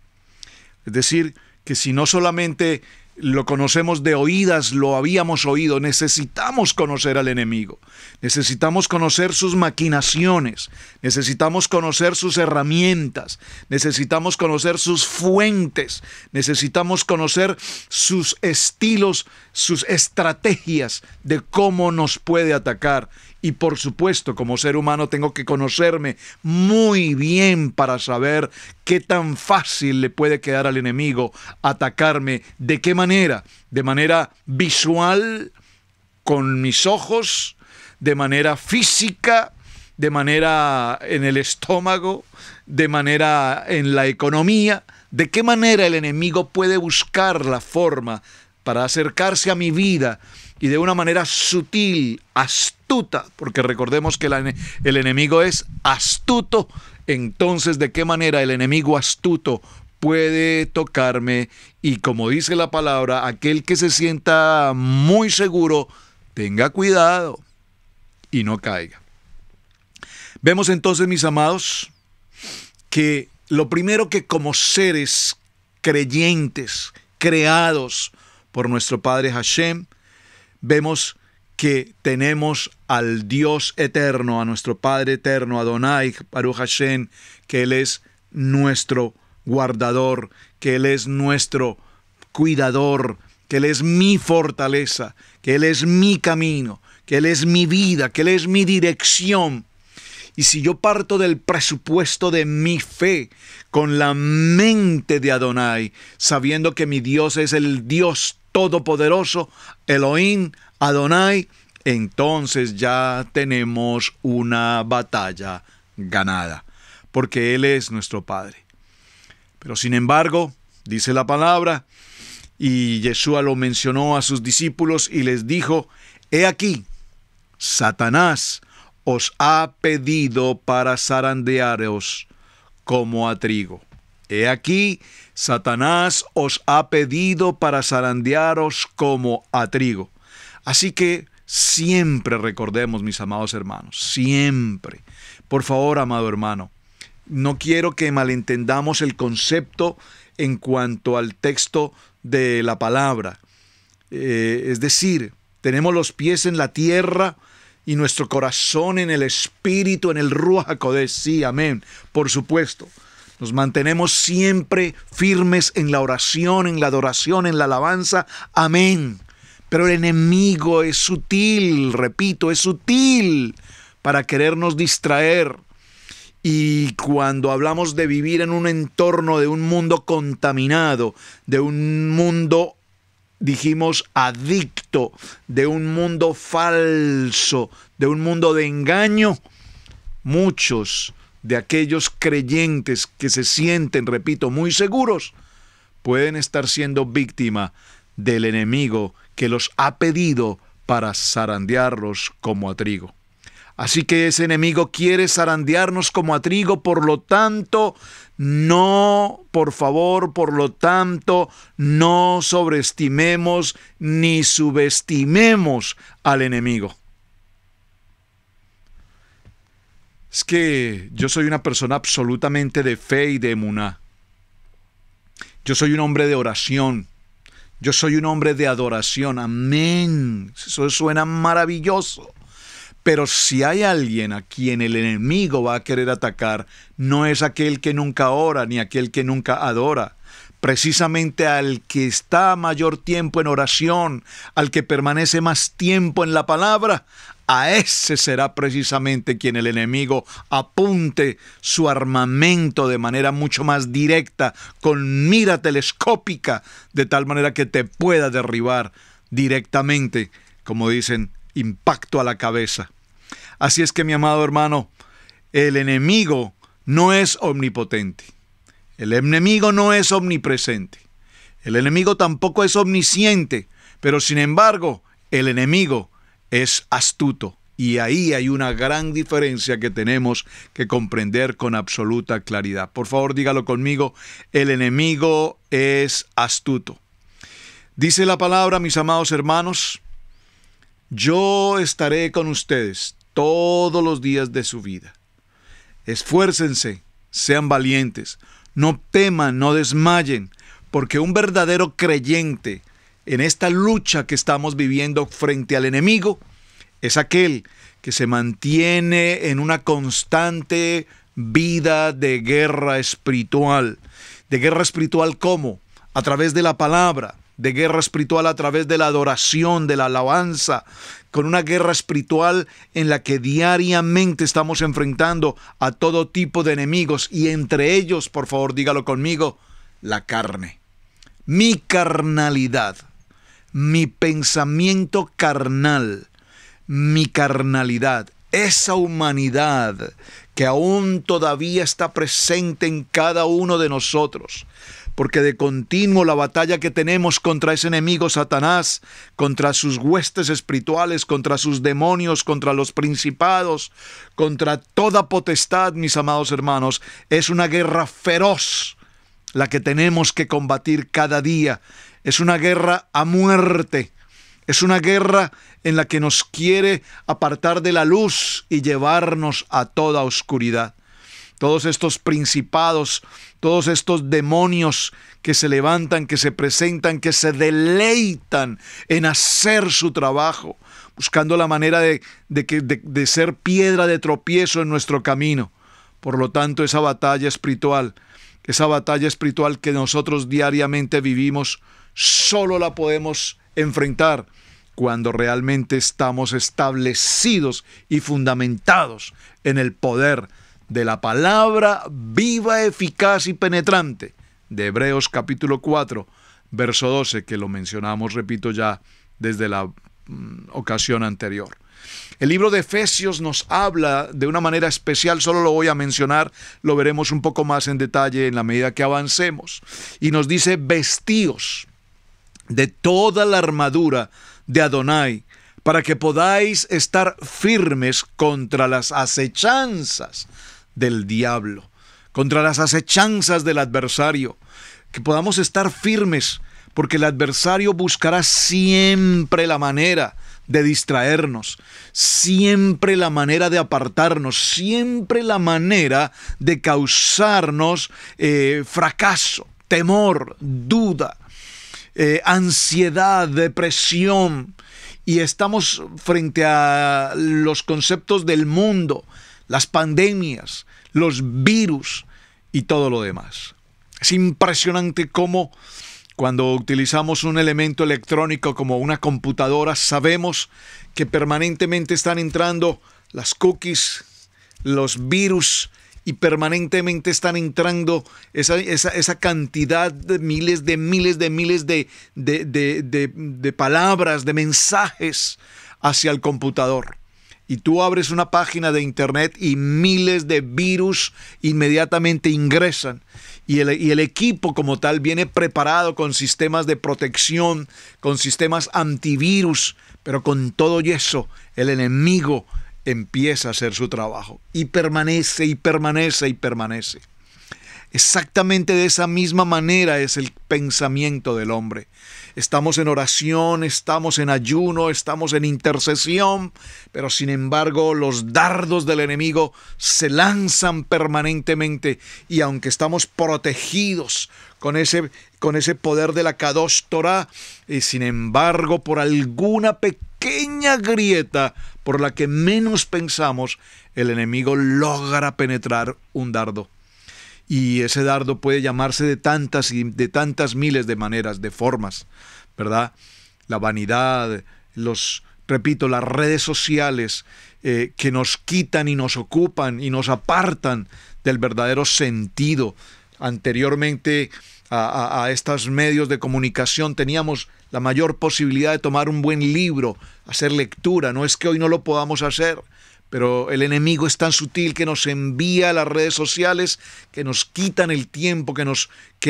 Es decir, que si no solamente lo conocemos de oídas, lo habíamos oído, necesitamos conocer al enemigo, necesitamos conocer sus maquinaciones, necesitamos conocer sus herramientas, necesitamos conocer sus fuentes, necesitamos conocer sus estilos, sus estrategias de cómo nos puede atacar. Y por supuesto, como ser humano tengo que conocerme muy bien para saber qué tan fácil le puede quedar al enemigo atacarme. ¿De qué manera? De manera visual, con mis ojos, de manera física, de manera en el estómago, de manera en la economía. ¿De qué manera el enemigo puede buscar la forma para acercarse a mi vida y de una manera sutil, astuta, porque recordemos que el enemigo es astuto? Entonces, ¿de qué manera el enemigo astuto puede tocarme? Y como dice la palabra, aquel que se sienta muy seguro, tenga cuidado y no caiga. Vemos entonces, mis amados, que lo primero que como seres creyentes, creados por nuestro Padre Hashem, vemos que tenemos al Dios eterno, a nuestro Padre eterno, Adonai, Baruch Hashem, que Él es nuestro guardador, que Él es nuestro cuidador, que Él es mi fortaleza, que Él es mi camino, que Él es mi vida, que Él es mi dirección. Y si yo parto del presupuesto de mi fe, con la mente de Adonai, sabiendo que mi Dios es el Dios todopoderoso, Elohim, Adonai, entonces ya tenemos una batalla ganada, porque Él es nuestro Padre. Pero sin embargo, dice la palabra, y Yeshua lo mencionó a sus discípulos y les dijo: he aquí, Satanás os ha pedido para zarandearos como a trigo. He aquí, Satanás os ha pedido para zarandearos como a trigo. Así que siempre recordemos, mis amados hermanos, siempre. Por favor, amado hermano, no quiero que malentendamos el concepto en cuanto al texto de la palabra. Es decir, tenemos los pies en la tierra y nuestro corazón en el Espíritu, en el Ruach HaKodesh. Sí, amén, por supuesto. Nos mantenemos siempre firmes en la oración, en la adoración, en la alabanza. Amén. Pero el enemigo es sutil, repito, es sutil para querernos distraer. Y cuando hablamos de vivir en un entorno de un mundo contaminado, de un mundo, dijimos, adicto, de un mundo falso, de un mundo de engaño, muchos de aquellos creyentes que se sienten, repito, muy seguros, pueden estar siendo víctima del enemigo que los ha pedido para zarandearlos como a trigo. Así que ese enemigo quiere zarandearnos como a trigo, por lo tanto, no, por favor, por lo tanto, no sobreestimemos ni subestimemos al enemigo. Es que yo soy una persona absolutamente de fe y de emuná. Yo soy un hombre de oración. Yo soy un hombre de adoración. Amén. Eso suena maravilloso. Pero si hay alguien a quien el enemigo va a querer atacar, no es aquel que nunca ora ni aquel que nunca adora. Precisamente al que está mayor tiempo en oración, al que permanece más tiempo en la palabra, a ese será precisamente quien el enemigo apunte su armamento de manera mucho más directa, con mira telescópica, de tal manera que te pueda derribar directamente, como dicen, impacto a la cabeza. Así es que, mi amado hermano, el enemigo no es omnipotente. El enemigo no es omnipresente. El enemigo tampoco es omnisciente. Pero sin embargo, el enemigo es astuto. Y ahí hay una gran diferencia que tenemos que comprender con absoluta claridad. Por favor, dígalo conmigo. El enemigo es astuto. Dice la palabra, mis amados hermanos: yo estaré con ustedes todos los días de su vida. Esfuércense, sean valientes, no teman, no desmayen, porque un verdadero creyente en esta lucha que estamos viviendo frente al enemigo es aquel que se mantiene en una constante vida de guerra espiritual. ¿De guerra espiritual cómo? A través de la palabra. De guerra espiritual a través de la adoración, de la alabanza, con una guerra espiritual en la que diariamente estamos enfrentando a todo tipo de enemigos, y entre ellos, por favor, dígalo conmigo, la carne. Mi carnalidad, mi pensamiento carnal, mi carnalidad, esa humanidad que aún todavía está presente en cada uno de nosotros. Porque de continuo la batalla que tenemos contra ese enemigo Satanás, contra sus huestes espirituales, contra sus demonios, contra los principados, contra toda potestad, mis amados hermanos, es una guerra feroz la que tenemos que combatir cada día. Es una guerra a muerte. Es una guerra en la que nos quiere apartar de la luz y llevarnos a toda oscuridad. Todos estos principados, todos estos demonios que se levantan, que se presentan, que se deleitan en hacer su trabajo, buscando la manera de ser piedra de tropiezo en nuestro camino. Por lo tanto, esa batalla espiritual que nosotros diariamente vivimos, solo la podemos enfrentar cuando realmente estamos establecidos y fundamentados en el poder de la palabra viva, eficaz y penetrante de Hebreos capítulo 4, verso 12, que lo mencionamos, repito, ya desde la ocasión anterior. El libro de Efesios nos habla de una manera especial, solo lo voy a mencionar, lo veremos un poco más en detalle en la medida que avancemos. Y nos dice: vestíos de toda la armadura de Adonai, para que podáis estar firmes contra las acechanzas del diablo, contra las acechanzas del adversario, que podamos estar firmes, porque el adversario buscará siempre la manera de distraernos, siempre la manera de apartarnos, siempre la manera de causarnos fracaso, temor, duda, ansiedad, depresión. Y estamos frente a los conceptos del mundo, las pandemias, los virus y todo lo demás. Es impresionante cómo cuando utilizamos un elemento electrónico como una computadora, sabemos que permanentemente están entrando las cookies, los virus, y permanentemente están entrando esa cantidad de miles de palabras, de mensajes hacia el computador. Y tú abres una página de internet y miles de virus inmediatamente ingresan. Y el equipo como tal viene preparado con sistemas de protección, con sistemas antivirus, pero con todo eso el enemigo empieza a hacer su trabajo y permanece y permanece y permanece. Exactamente de esa misma manera es el pensamiento del hombre. Estamos en oración, estamos en ayuno, estamos en intercesión, pero sin embargo los dardos del enemigo se lanzan permanentemente, y aunque estamos protegidos con ese poder de la Kadosh Torah, y sin embargo por alguna pequeña grieta por la que menos pensamos, el enemigo logra penetrar un dardo. Y ese dardo puede llamarse de tantas miles de maneras, de formas, ¿verdad? La vanidad, las redes sociales que nos quitan y nos ocupan y nos apartan del verdadero sentido. Anteriormente a estos medios de comunicación teníamos la mayor posibilidad de tomar un buen libro, hacer lectura. No es que hoy no lo podamos hacer, pero el enemigo es tan sutil que nos envía a las redes sociales, que nos quitan el tiempo, que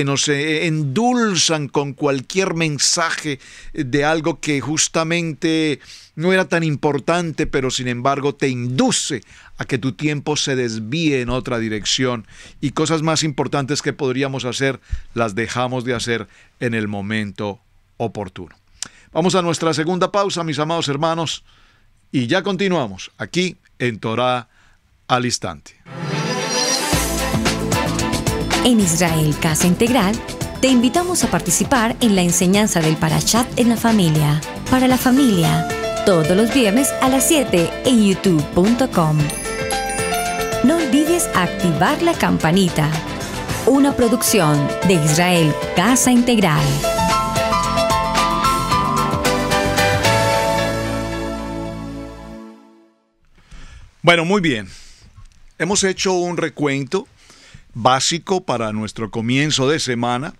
nos endulzan con cualquier mensaje de algo que justamente no era tan importante, pero sin embargo te induce a que tu tiempo se desvíe en otra dirección, y cosas más importantes que podríamos hacer las dejamos de hacer en el momento oportuno. Vamos a nuestra segunda pausa, mis amados hermanos, y ya continuamos aquí en Torá al Instante. En Israel Casa Integral, te invitamos a participar en la enseñanza del Parashat en la familia. Para la familia, todos los viernes a las 7 en youtube.com. No olvides activar la campanita. Una producción de Israel Casa Integral. Bueno, muy bien. Hemos hecho un recuento básico para nuestro comienzo de semana,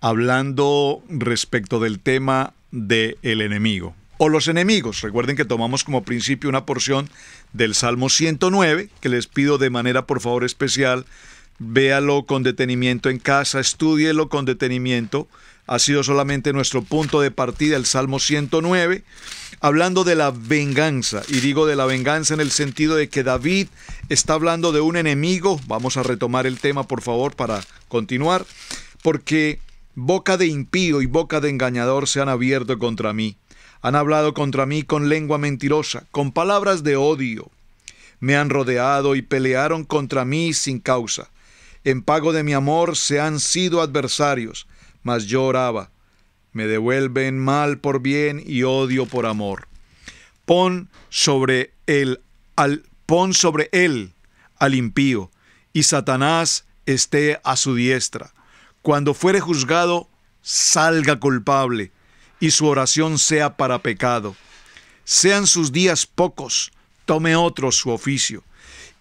hablando respecto del tema del enemigo o los enemigos. Recuerden que tomamos como principio una porción del Salmo 109, que les pido de manera, por favor, especial, véalo con detenimiento en casa, estúdielo con detenimiento. Ha sido solamente nuestro punto de partida, el Salmo 109, hablando de la venganza. Y digo de la venganza en el sentido de que David está hablando de un enemigo. Vamos a retomar el tema, por favor, para continuar. Porque boca de impío y boca de engañador se han abierto contra mí. Han hablado contra mí con lengua mentirosa, con palabras de odio. Me han rodeado y pelearon contra mí sin causa. En pago de mi amor se han sido adversarios. Mas yo oraba, me devuelven mal por bien y odio por amor. Pon sobre él al impío, y Satanás esté a su diestra. Cuando fuere juzgado, salga culpable, y su oración sea para pecado. Sean sus días pocos, tome otro su oficio.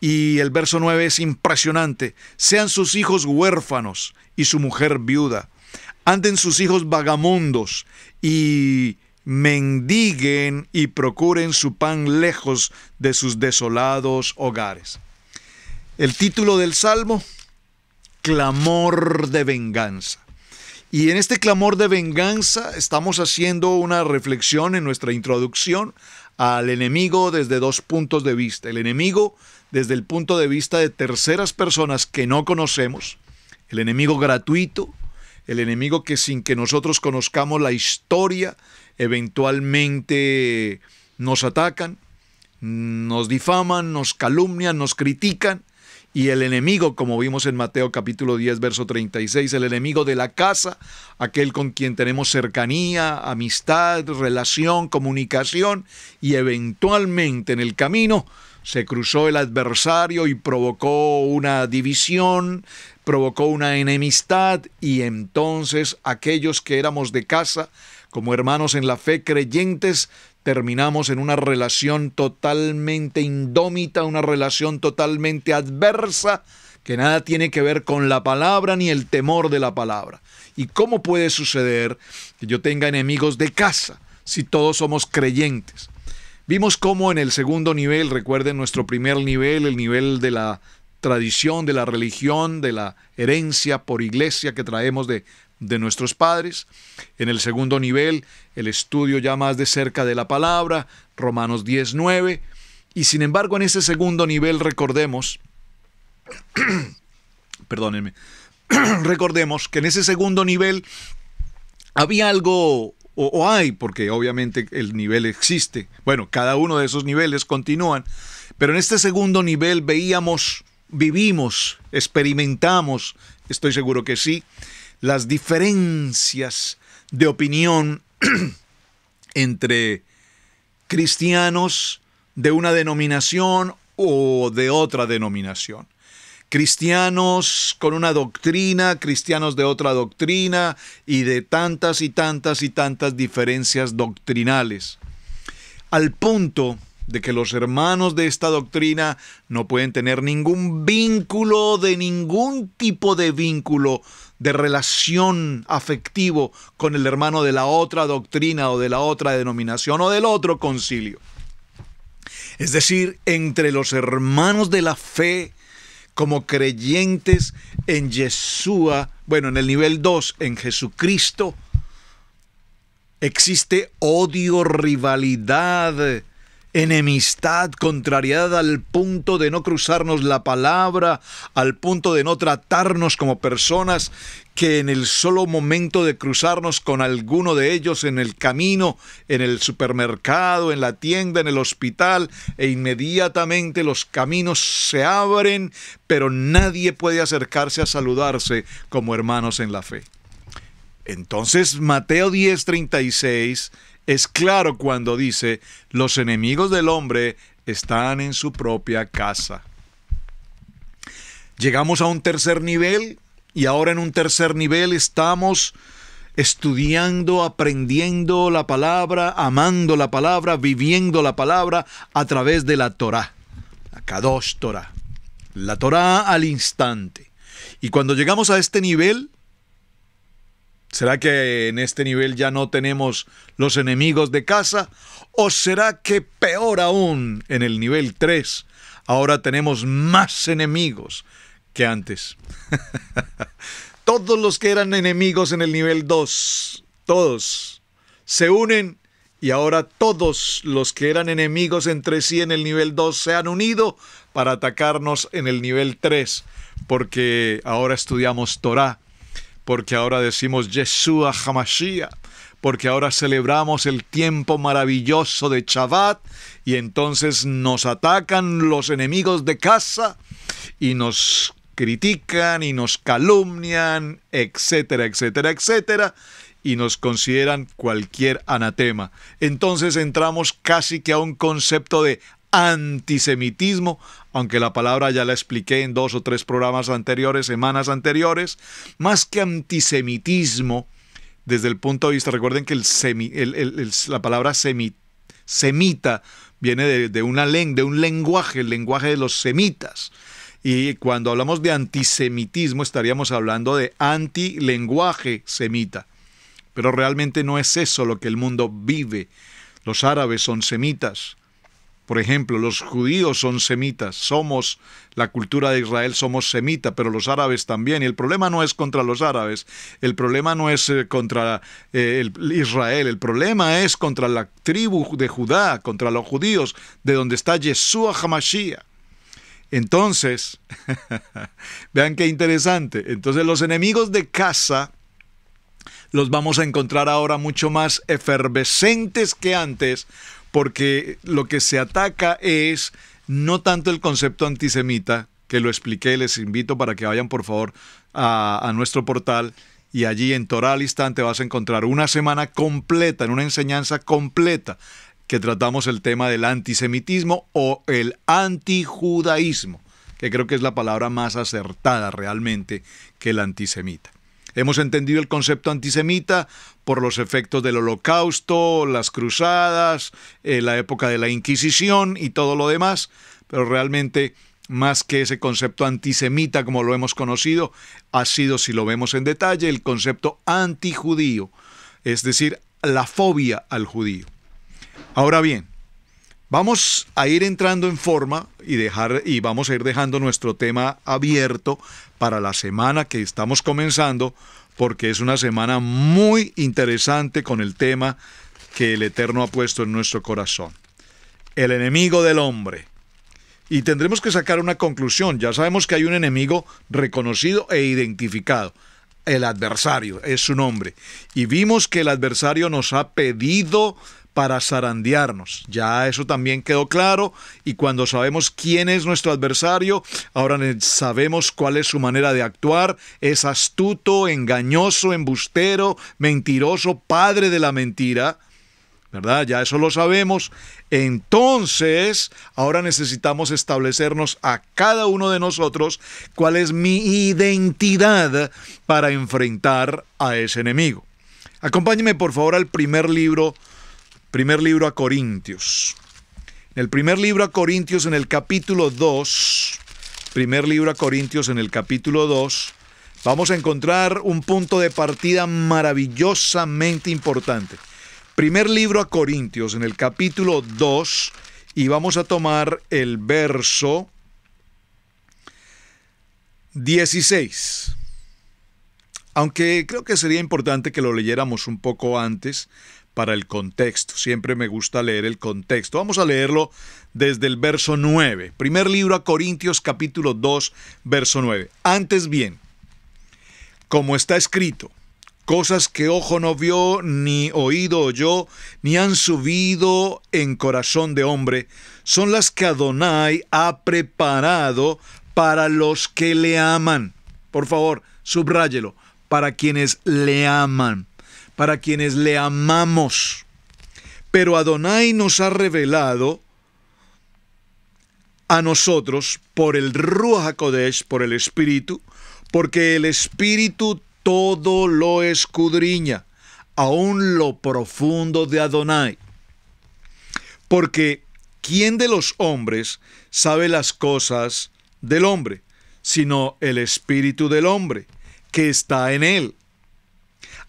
Y el verso 9 es impresionante. Sean sus hijos huérfanos y su mujer viuda. Anden sus hijos vagamundos y mendiguen y procuren su pan lejos de sus desolados hogares. El título del Salmo: Clamor de venganza. Y en este clamor de venganza estamos haciendo una reflexión en nuestra introducción al enemigo desde dos puntos de vista. El enemigo desde el punto de vista de terceras personas que no conocemos, el enemigo gratuito, el enemigo que sin que nosotros conozcamos la historia, eventualmente nos atacan, nos difaman, nos calumnian, nos critican. Y el enemigo, como vimos en Mateo capítulo 10, verso 36, el enemigo de la casa, aquel con quien tenemos cercanía, amistad, relación, comunicación, y eventualmente en el camino se cruzó el adversario y provocó una división, provocó una enemistad, y entonces aquellos que éramos de casa, como hermanos en la fe creyentes, terminamos en una relación totalmente indómita, una relación totalmente adversa, que nada tiene que ver con la palabra ni el temor de la palabra. ¿Y cómo puede suceder que yo tenga enemigos de casa si todos somos creyentes? Vimos cómo en el segundo nivel, recuerden nuestro primer nivel, el nivel de la tradición, de la religión, de la herencia por iglesia que traemos de nuestros padres. En el segundo nivel, el estudio ya más de cerca de la palabra, Romanos 10:9. Y sin embargo, en ese segundo nivel recordemos, perdónenme, recordemos que en ese segundo nivel había algo, o hay, porque obviamente el nivel existe. Bueno, cada uno de esos niveles continúan, pero en este segundo nivel veíamos, vivimos, experimentamos, estoy seguro que sí, las diferencias de opinión entre cristianos de una denominación o de otra denominación. Cristianos con una doctrina, cristianos de otra doctrina, y de tantas y tantas y tantas diferencias doctrinales. Al punto de que los hermanos de esta doctrina no pueden tener ningún vínculo, de ningún tipo de vínculo, de relación afectivo con el hermano de la otra doctrina o de la otra denominación o del otro concilio. Es decir, entre los hermanos de la fe, como creyentes en Yeshua, bueno, en el nivel 2, en Jesucristo, existe odio, rivalidad, enemistad, contrariedad, al punto de no cruzarnos la palabra, al punto de no tratarnos como personas que en el solo momento de cruzarnos con alguno de ellos en el camino, en el supermercado, en la tienda, en el hospital, e inmediatamente los caminos se abren, pero nadie puede acercarse a saludarse como hermanos en la fe. Entonces Mateo 10:36 es claro cuando dice: los enemigos del hombre están en su propia casa. Llegamos a un tercer nivel, y ahora en un tercer nivel estamos estudiando, aprendiendo la palabra, amando la palabra, viviendo la palabra a través de la Torá, la Kadosh Torá, la Torá al instante. Y cuando llegamos a este nivel, ¿será que en este nivel ya no tenemos los enemigos de casa? ¿O será que peor aún, en el nivel 3, ahora tenemos más enemigos que antes? Todos los que eran enemigos en el nivel 2, todos se unen, y ahora todos los que eran enemigos entre sí en el nivel 2 se han unido para atacarnos en el nivel 3, porque ahora estudiamos Torá, porque ahora decimos Yeshua HaMashiach, porque ahora celebramos el tiempo maravilloso de Shabbat, y entonces nos atacan los enemigos de casa y nos critican y nos calumnian, etcétera, etcétera, etcétera, y nos consideran cualquier anatema. Entonces entramos casi que a un concepto de antisemitismo, aunque la palabra ya la expliqué en 2 o 3 programas anteriores, semanas anteriores. Más que antisemitismo, desde el punto de vista, recuerden que la palabra semita viene de un lenguaje, el lenguaje de los semitas. Y cuando hablamos de antisemitismo estaríamos hablando de antilenguaje semita. Pero realmente no es eso lo que el mundo vive. Los árabes son semitas. Por ejemplo, los judíos son semitas. Somos, la cultura de Israel somos semita, pero los árabes también. Y el problema no es contra los árabes. El problema no es contra Israel. El problema es contra la tribu de Judá, contra los judíos, de donde está Yeshua HaMashiach. Entonces, vean qué interesante. Entonces los enemigos de casa los vamos a encontrar ahora mucho más efervescentes que antes, porque lo que se ataca es no tanto el concepto antisemita, que lo expliqué, les invito para que vayan por favor a nuestro portal, y allí en Torá al Instante vas a encontrar una semana completa, en una enseñanza completa, que tratamos el tema del antisemitismo o el antijudaísmo, que creo que es la palabra más acertada realmente que el antisemita. Hemos entendido el concepto antisemita por los efectos del Holocausto, las cruzadas, la época de la Inquisición y todo lo demás, pero realmente más que ese concepto antisemita como lo hemos conocido, ha sido, si lo vemos en detalle, el concepto antijudío, es decir, la fobia al judío. Ahora bien, vamos a ir entrando en forma y vamos a ir dejando nuestro tema abierto para la semana que estamos comenzando, porque es una semana muy interesante con el tema que el Eterno ha puesto en nuestro corazón. El enemigo del hombre. Y tendremos que sacar una conclusión. Ya sabemos que hay un enemigo reconocido e identificado. El adversario es su nombre. Y vimos que el adversario nos ha pedido para zarandearnos. Ya eso también quedó claro, y cuando sabemos quién es nuestro adversario, ahora sabemos cuál es su manera de actuar. Es astuto, engañoso, embustero, mentiroso, padre de la mentira, ¿verdad? Ya eso lo sabemos. Entonces, ahora necesitamos establecernos a cada uno de nosotros cuál es mi identidad para enfrentar a ese enemigo. Acompáñenme por favor al primer libro a Corintios. En el primer libro a Corintios, en el capítulo 2, vamos a encontrar un punto de partida maravillosamente importante. Primer libro a Corintios, en el capítulo 2, y vamos a tomar el verso 16. Aunque creo que sería importante que lo leyéramos un poco antes, para el contexto. Siempre me gusta leer el contexto. Vamos a leerlo desde el verso 9. Primer libro a Corintios, capítulo 2, verso 9. Antes bien, como está escrito, cosas que ojo no vio, ni oído oyó, ni han subido en corazón de hombre, son las que Adonai ha preparado para los que le aman. Por favor, subráyelo. Para quienes le aman. Para quienes le amamos. Pero Adonai nos ha revelado a nosotros por el Ruach HaKodesh, por el Espíritu, porque el Espíritu todo lo escudriña, aún lo profundo de Adonai. Porque ¿quién de los hombres sabe las cosas del hombre, sino el Espíritu del hombre, que está en él?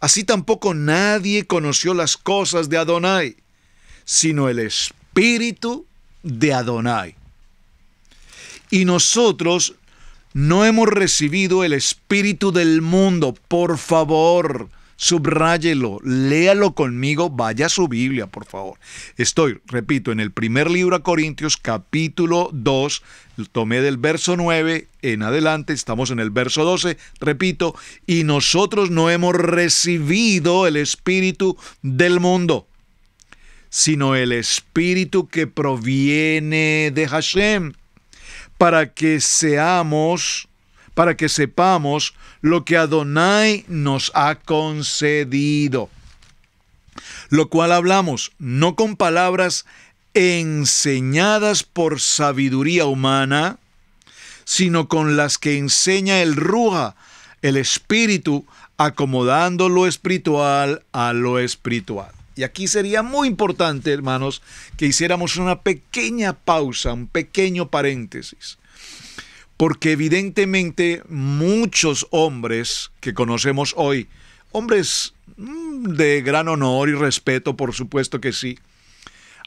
Así tampoco nadie conoció las cosas de Adonai, sino el Espíritu de Adonai. Y nosotros no hemos recibido el espíritu del mundo. Por favor, subráyelo, léalo conmigo, vaya a su Biblia, por favor. Repito, en el primer libro a Corintios, capítulo 2, tomé del verso 9 en adelante, estamos en el verso 12, repito, y nosotros no hemos recibido el espíritu del mundo, sino el espíritu que proviene de Hashem, para que sepamos lo que Adonai nos ha concedido. Lo cual hablamos, no con palabras enseñadas por sabiduría humana, sino con las que enseña el Ruach, el Espíritu, acomodando lo espiritual a lo espiritual. Y aquí sería muy importante, hermanos, que hiciéramos una pequeña pausa, un pequeño paréntesis. Porque evidentemente muchos hombres que conocemos hoy, hombres de gran honor y respeto, por supuesto que sí,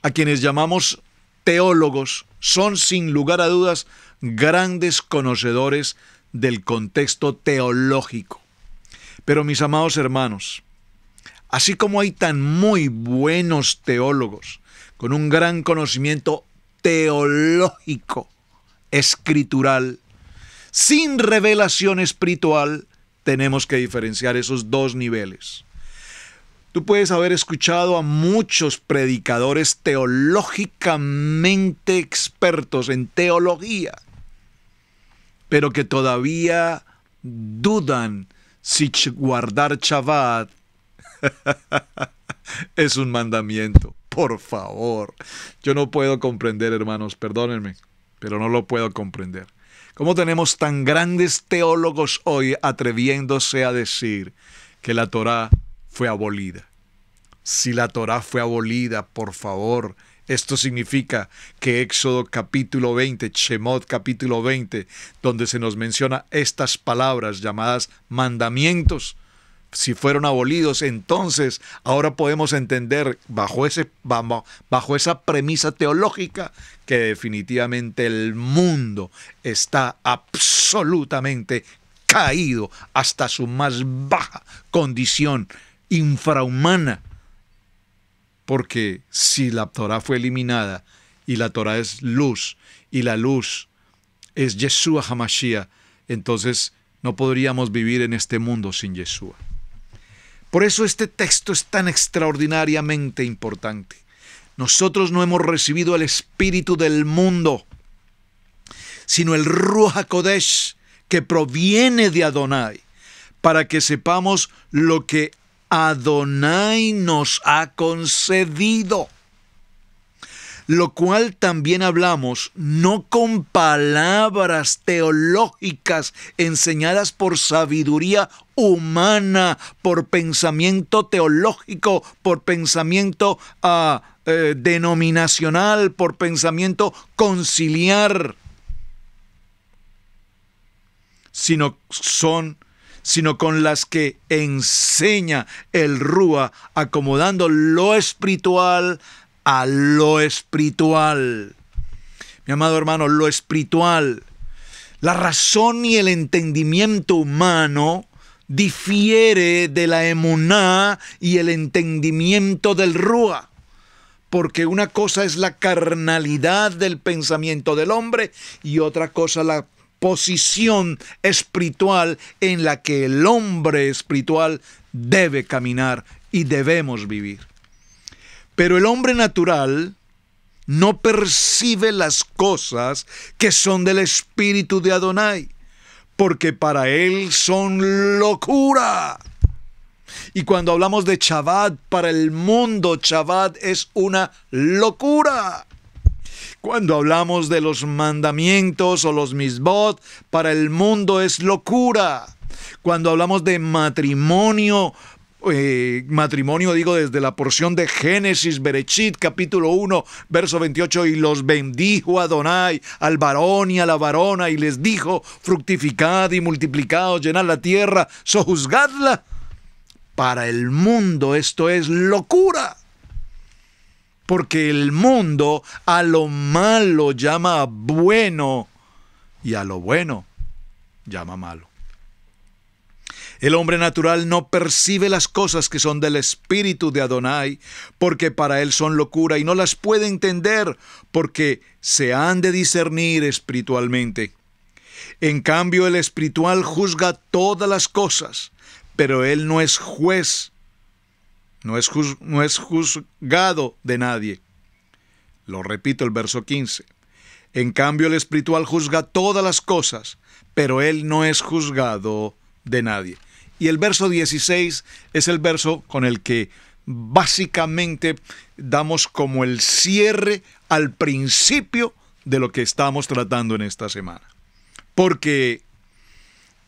a quienes llamamos teólogos, son sin lugar a dudas grandes conocedores del contexto teológico. Pero mis amados hermanos, así como hay tan muy buenos teólogos con un gran conocimiento teológico, escritural, sin revelación espiritual, tenemos que diferenciar esos dos niveles. Tú puedes haber escuchado a muchos predicadores teológicamente expertos en teología, pero que todavía dudan si guardar Shabbat es un mandamiento. Por favor, yo no puedo comprender, hermanos, perdónenme, pero no lo puedo comprender. ¿Cómo tenemos tan grandes teólogos hoy atreviéndose a decir que la Torá fue abolida? Si la Torá fue abolida, por favor, esto significa que Éxodo capítulo 20, Shemot capítulo 20, donde se nos menciona estas palabras llamadas mandamientos, si fueron abolidos, entonces ahora podemos entender bajo esa premisa teológica que definitivamente el mundo está absolutamente caído hasta su más baja condición infrahumana. Porque si la Torá fue eliminada y la Torá es luz y la luz es Yeshua HaMashiach, entonces no podríamos vivir en este mundo sin Yeshua. Por eso este texto es tan extraordinariamente importante. Nosotros no hemos recibido el espíritu del mundo, sino el Ruach HaKodesh que proviene de Adonai, para que sepamos lo que Adonai nos ha concedido. Lo cual también hablamos, no con palabras teológicas enseñadas por sabiduría humana, por pensamiento teológico, por pensamiento denominacional, por pensamiento conciliar, sino con las que enseña el Rúa, acomodando lo espiritual a lo espiritual. Mi amado hermano, lo espiritual, la razón y el entendimiento humano difiere de la emuná y el entendimiento del Rúa, porque una cosa es la carnalidad del pensamiento del hombre y otra cosa la posición espiritual en la que el hombre espiritual debe caminar y debemos vivir. Pero el hombre natural no percibe las cosas que son del espíritu de Adonai, porque para él son locura. Y cuando hablamos de Shabbat, para el mundo Shabbat es una locura. Cuando hablamos de los mandamientos o los misbot, para el mundo es locura. Cuando hablamos de matrimonio digo desde la porción de Génesis, Berechit, capítulo 1, verso 28, y los bendijo Adonai al varón y a la varona, y les dijo, fructificad y multiplicaos, llenad la tierra, sojuzgadla. Para el mundo esto es locura, porque el mundo a lo malo llama bueno y a lo bueno llama malo. El hombre natural no percibe las cosas que son del espíritu de Adonai, porque para él son locura, y no las puede entender, porque se han de discernir espiritualmente. En cambio, el espiritual juzga todas las cosas, pero él no es juez, no es juzgado de nadie. Lo repito, el verso 15. En cambio, el espiritual juzga todas las cosas, pero él no es juzgado de nadie. Y el verso 16 es el verso con el que básicamente damos como el cierre al principio de lo que estamos tratando en esta semana. Porque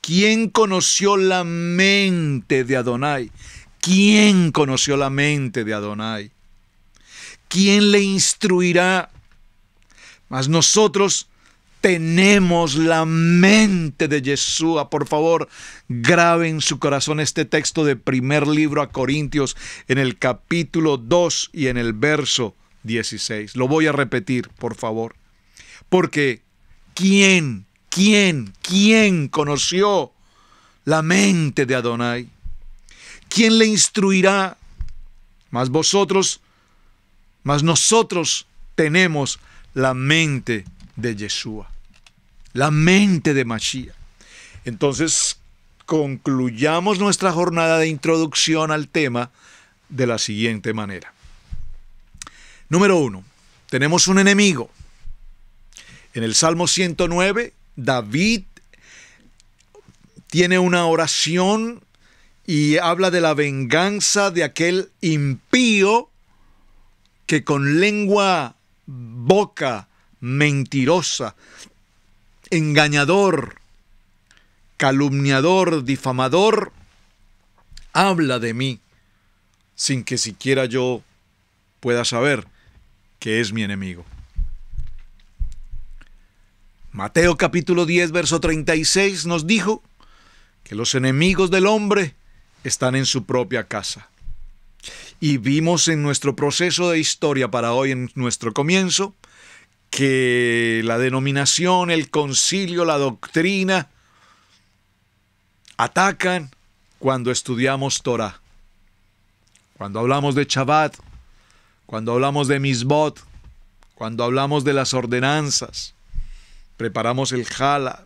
¿Quién conoció la mente de Adonai? ¿Quién conoció la mente de Adonai? ¿Quién le instruirá? Mas nosotros tenemos la mente de Yeshua. Por favor, grabe en su corazón este texto de primer libro a Corintios en el capítulo 2 y en el verso 16. Lo voy a repetir, por favor. Porque ¿quién conoció la mente de Adonai? ¿Quién le instruirá? Mas nosotros tenemos la mente de Yeshua, la mente de Mashiach. Entonces, concluyamos nuestra jornada de introducción al tema de la siguiente manera. Número 1, tenemos un enemigo. En el Salmo 109, David tiene una oración y habla de la venganza de aquel impío que con lengua, boca mentirosa, engañador, calumniador, difamador, habla de mí sin que siquiera yo pueda saber que es mi enemigo. Mateo capítulo 10, verso 36 nos dijo que los enemigos del hombre están en su propia casa. Y vimos en nuestro proceso de historia para hoy, en nuestro comienzo, que la denominación, el concilio, la doctrina atacan cuando estudiamos Torah. Cuando hablamos de Shabbat, cuando hablamos de Misbot, cuando hablamos de las ordenanzas, preparamos el Jalá,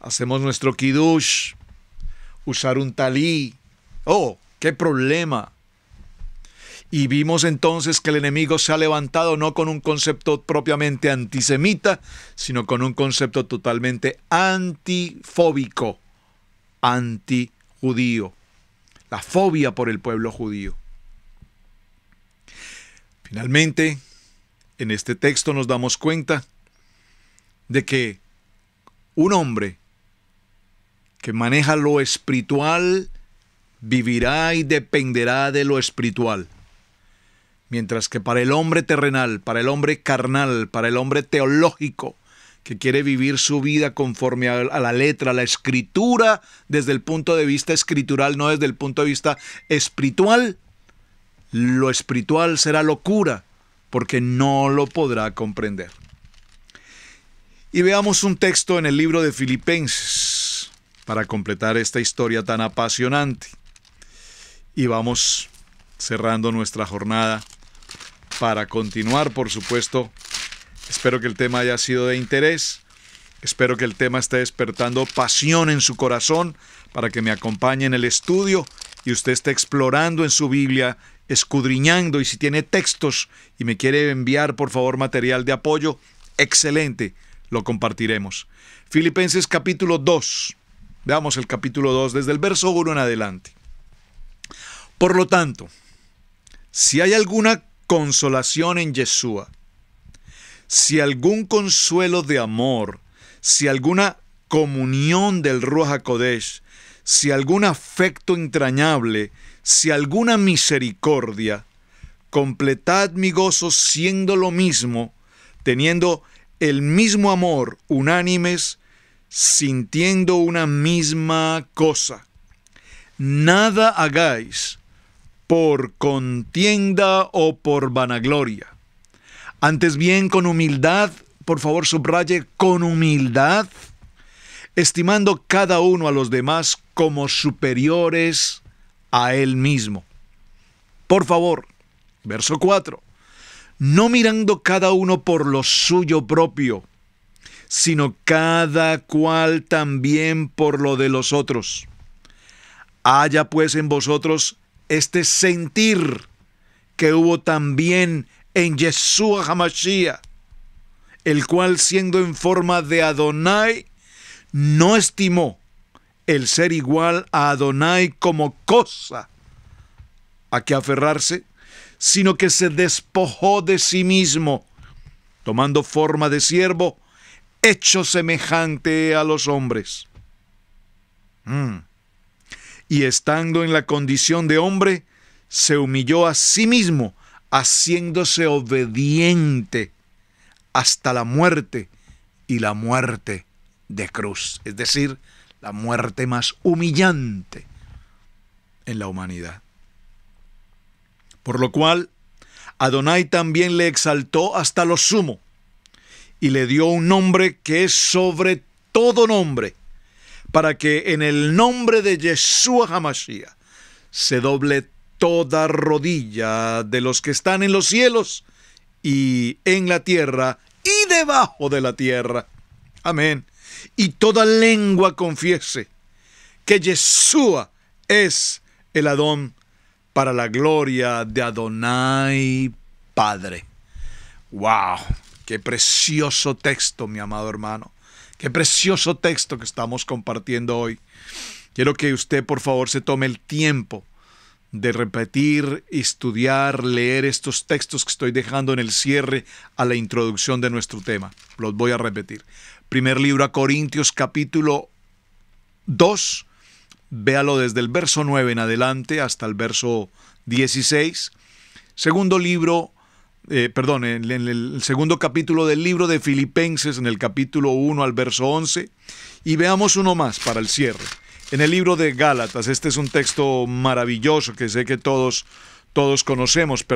hacemos nuestro Kiddush, usar un talí. ¡Oh, qué problema! Y vimos entonces que el enemigo se ha levantado no con un concepto propiamente antisemita, sino con un concepto totalmente antifóbico, antijudío. La fobia por el pueblo judío. Finalmente, en este texto nos damos cuenta de que un hombre que maneja lo espiritual vivirá y dependerá de lo espiritual. Mientras que para el hombre terrenal, para el hombre carnal, para el hombre teológico, que quiere vivir su vida conforme a la letra, a la escritura, desde el punto de vista escritural, no desde el punto de vista espiritual, lo espiritual será locura, porque no lo podrá comprender. Y veamos un texto en el libro de Filipenses, para completar esta historia tan apasionante. Y vamos cerrando nuestra jornada para continuar, por supuesto. Espero que el tema haya sido de interés. Espero que el tema esté despertando pasión en su corazón para que me acompañe en el estudio y usted esté explorando en su Biblia, escudriñando, y si tiene textos y me quiere enviar, por favor, material de apoyo, excelente, lo compartiremos. Filipenses capítulo 2. Veamos el capítulo 2 desde el verso 1 en adelante. Por lo tanto, si hay alguna consolación en Yeshua, si algún consuelo de amor, si alguna comunión del Ruach HaKodesh, si algún afecto entrañable, si alguna misericordia, completad mi gozo siendo lo mismo, teniendo el mismo amor, unánimes, sintiendo una misma cosa. Nada hagáis por contienda o por vanagloria. Antes bien, con humildad, por favor subraye, con humildad, estimando cada uno a los demás como superiores a él mismo. Por favor, verso 4, no mirando cada uno por lo suyo propio, sino cada cual también por lo de los otros. Haya pues en vosotros este sentir que hubo también en Yeshua HaMashiach, el cual siendo en forma de Adonai, no estimó el ser igual a Adonai como cosa a que aferrarse, sino que se despojó de sí mismo, tomando forma de siervo, hecho semejante a los hombres. Y estando en la condición de hombre, se humilló a sí mismo, haciéndose obediente hasta la muerte, y la muerte de cruz, es decir, la muerte más humillante en la humanidad. Por lo cual, Adonai también le exaltó hasta lo sumo, y le dio un nombre que es sobre todo nombre, para que en el nombre de Yeshua HaMashiach se doble toda rodilla de los que están en los cielos y en la tierra y debajo de la tierra. Amén. Y toda lengua confiese que Yeshua es el Adón, para la gloria de Adonai Padre. ¡Wow! ¡Qué precioso texto, mi amado hermano! ¡Qué precioso texto que estamos compartiendo hoy! Quiero que usted, por favor, se tome el tiempo de repetir, estudiar, leer estos textos que estoy dejando en el cierre a la introducción de nuestro tema. Los voy a repetir. Primer libro a Corintios, capítulo 2, véalo desde el verso 9 en adelante hasta el verso 16. Segundo libro, en el segundo capítulo del libro de Filipenses, en el capítulo 1 al verso 11. Y veamos uno más para el cierre. En el libro de Gálatas, este es un texto maravilloso que sé que todos conocemos,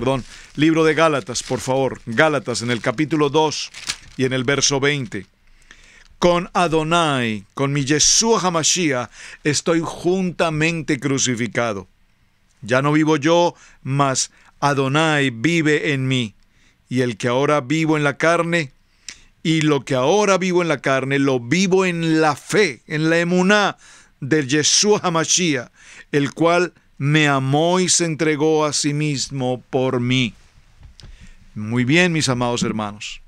libro de Gálatas, por favor, Gálatas en el capítulo 2 y en el verso 20. Con Adonai, con mi Yeshua HaMashiach, estoy juntamente crucificado. Ya no vivo yo, mas Adonai vive en mí. Y el que ahora vivo en la carne, y lo que ahora vivo en la carne, lo vivo en la fe, en la emuná de Yeshua HaMashiach, el cual me amó y se entregó a sí mismo por mí. Muy bien, mis amados hermanos,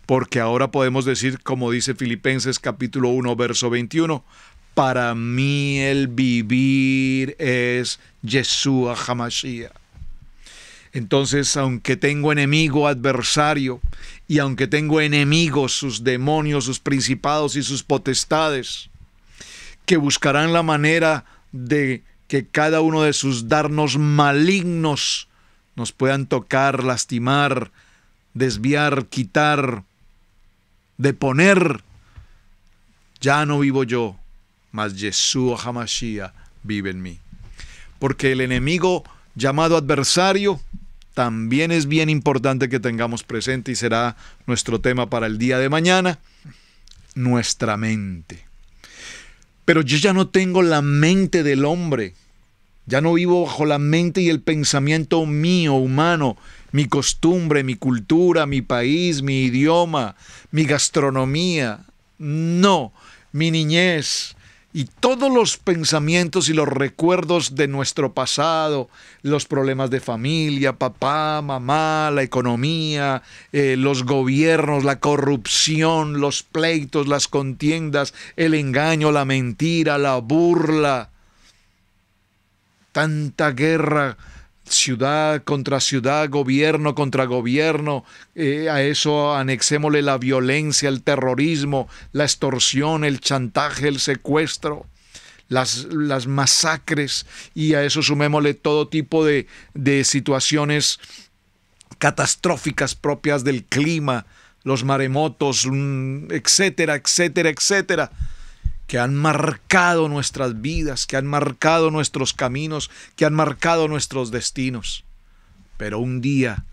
porque ahora podemos decir, como dice Filipenses capítulo 1, verso 21, para mí el vivir es Yeshua HaMashiach. Entonces, aunque tengo enemigo, adversario, y aunque tengo enemigos, sus demonios, sus principados y sus potestades, que buscarán la manera de que cada uno de sus dardos malignos nos puedan tocar, lastimar, desviar, quitar, deponer. Ya no vivo yo, mas Yeshua HaMashiach vive en mí. Porque el enemigo llamado adversario también es bien importante que tengamos presente, y será nuestro tema para el día de mañana, nuestra mente. Pero yo ya no tengo la mente del hombre. Ya no vivo bajo la mente y el pensamiento mío, humano, mi costumbre, mi cultura, mi país, mi idioma, mi gastronomía. No, mi niñez y todos los pensamientos y los recuerdos de nuestro pasado, los problemas de familia, papá, mamá, la economía, los gobiernos, la corrupción, los pleitos, las contiendas, el engaño, la mentira, la burla, tanta guerra, ciudad contra ciudad, gobierno contra gobierno, a eso anexémosle la violencia, el terrorismo, la extorsión, el chantaje, el secuestro, las masacres, y a eso sumémosle todo tipo de situaciones catastróficas propias del clima, los maremotos, etcétera, etcétera, etcétera, que han marcado nuestras vidas, que han marcado nuestros caminos, que han marcado nuestros destinos. Pero un día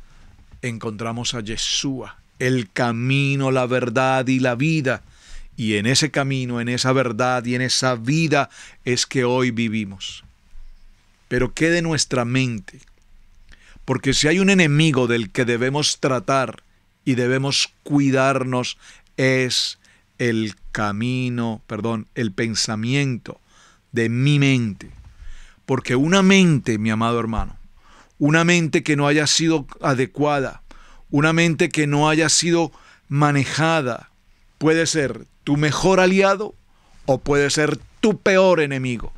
encontramos a Yeshua, el camino, la verdad y la vida. Y en ese camino, en esa verdad y en esa vida es que hoy vivimos. Pero ¿qué de nuestra mente? Porque si hay un enemigo del que debemos tratar y debemos cuidarnos, es el pensamiento de mi mente. Porque una mente, mi amado hermano, una mente que no haya sido adecuada, una mente que no haya sido manejada, puede ser tu mejor aliado o puede ser tu peor enemigo.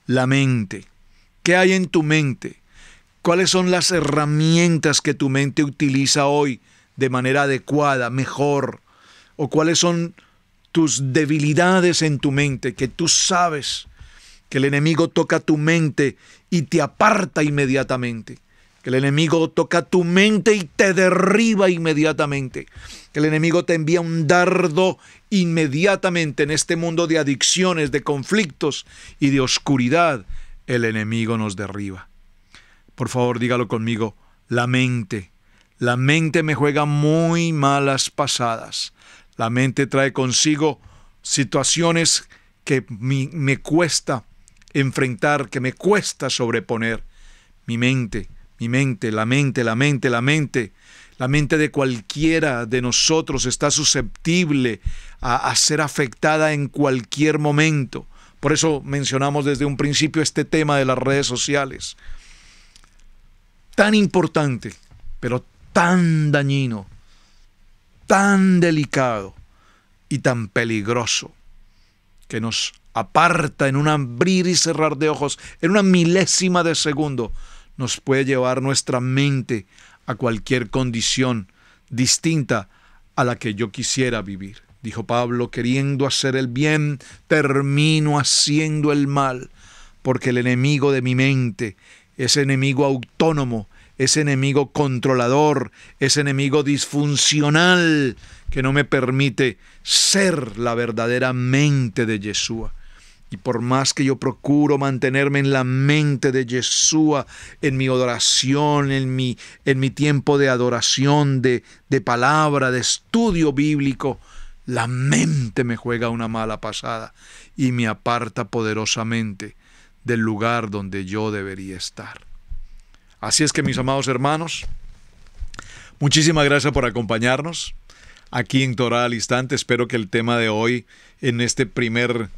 La mente. ¿Qué hay en tu mente? ¿Cuáles son las herramientas que tu mente utiliza hoy de manera adecuada, mejor? ¿O cuáles son tus debilidades en tu mente, que tú sabes que el enemigo toca tu mente y te aparta inmediatamente, que el enemigo toca tu mente y te derriba inmediatamente, que el enemigo te envía un dardo inmediatamente en este mundo de adicciones, de conflictos y de oscuridad. El enemigo nos derriba. Por favor, dígalo conmigo, la mente me juega muy malas pasadas. La mente trae consigo situaciones que me cuesta enfrentar, que me cuesta sobreponer. La mente de cualquiera de nosotros está susceptible a ser afectada en cualquier momento. Por eso mencionamos desde un principio este tema de las redes sociales. Tan importante, pero tan dañino, tan delicado y tan peligroso, que nos aparta en un abrir y cerrar de ojos, en una milésima de segundo, nos puede llevar nuestra mente a cualquier condición distinta a la que yo quisiera vivir. Dijo Pablo, queriendo hacer el bien, termino haciendo el mal, porque el enemigo de mi mente, ese enemigo autónomo, ese enemigo controlador, ese enemigo disfuncional que no me permite ser la verdadera mente de Yeshua. Y por más que yo procuro mantenerme en la mente de Yeshua, en mi adoración, en mi tiempo de adoración, de palabra, de estudio bíblico, la mente me juega una mala pasada y me aparta poderosamente del lugar donde yo debería estar. Así es que, mis amados hermanos, muchísimas gracias por acompañarnos aquí en Torá al Instante. Espero que el tema de hoy, en este primer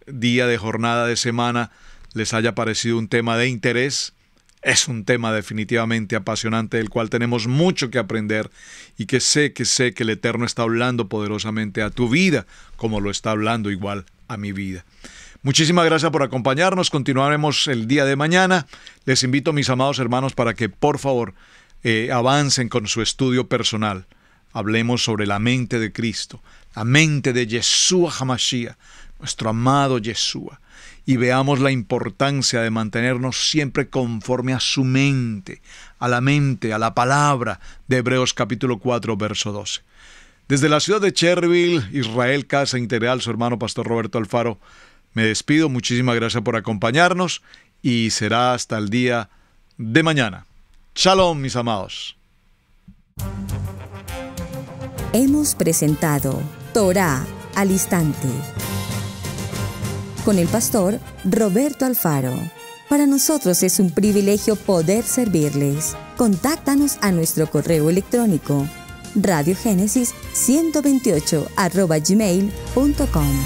día de jornada de semana, les haya parecido un tema de interés. Es un tema definitivamente apasionante, del cual tenemos mucho que aprender y que sé que el Eterno está hablando poderosamente a tu vida, como lo está hablando igual a mi vida. Muchísimas gracias por acompañarnos. Continuaremos el día de mañana. Les invito, mis amados hermanos, para que por favor avancen con su estudio personal. Hablemos sobre la mente de Cristo, la mente de Yeshua HaMashiach, nuestro amado Yeshua, y veamos la importancia de mantenernos siempre conforme a su mente, a la palabra de Hebreos capítulo 4, verso 12. Desde la ciudad de Cherville, Israel, Casa Integral, su hermano Pastor Roberto Alfaro, me despido. Muchísimas gracias por acompañarnos y será hasta el día de mañana. Shalom, mis amados. Hemos presentado Torá al Instante con el pastor Roberto Alfaro. Para nosotros es un privilegio poder servirles. Contáctanos a nuestro correo electrónico radiogenesis128@gmail.com.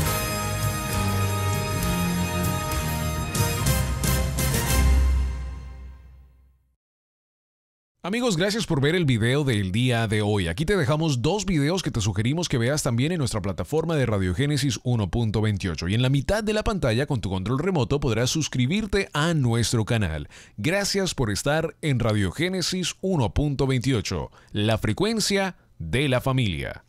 Amigos, gracias por ver el video del día de hoy. Aquí te dejamos 2 videos que te sugerimos que veas también en nuestra plataforma de Radiogénesis 1.28. Y en la mitad de la pantalla, con tu control remoto, podrás suscribirte a nuestro canal. Gracias por estar en Radiogénesis 1.28, la frecuencia de la familia.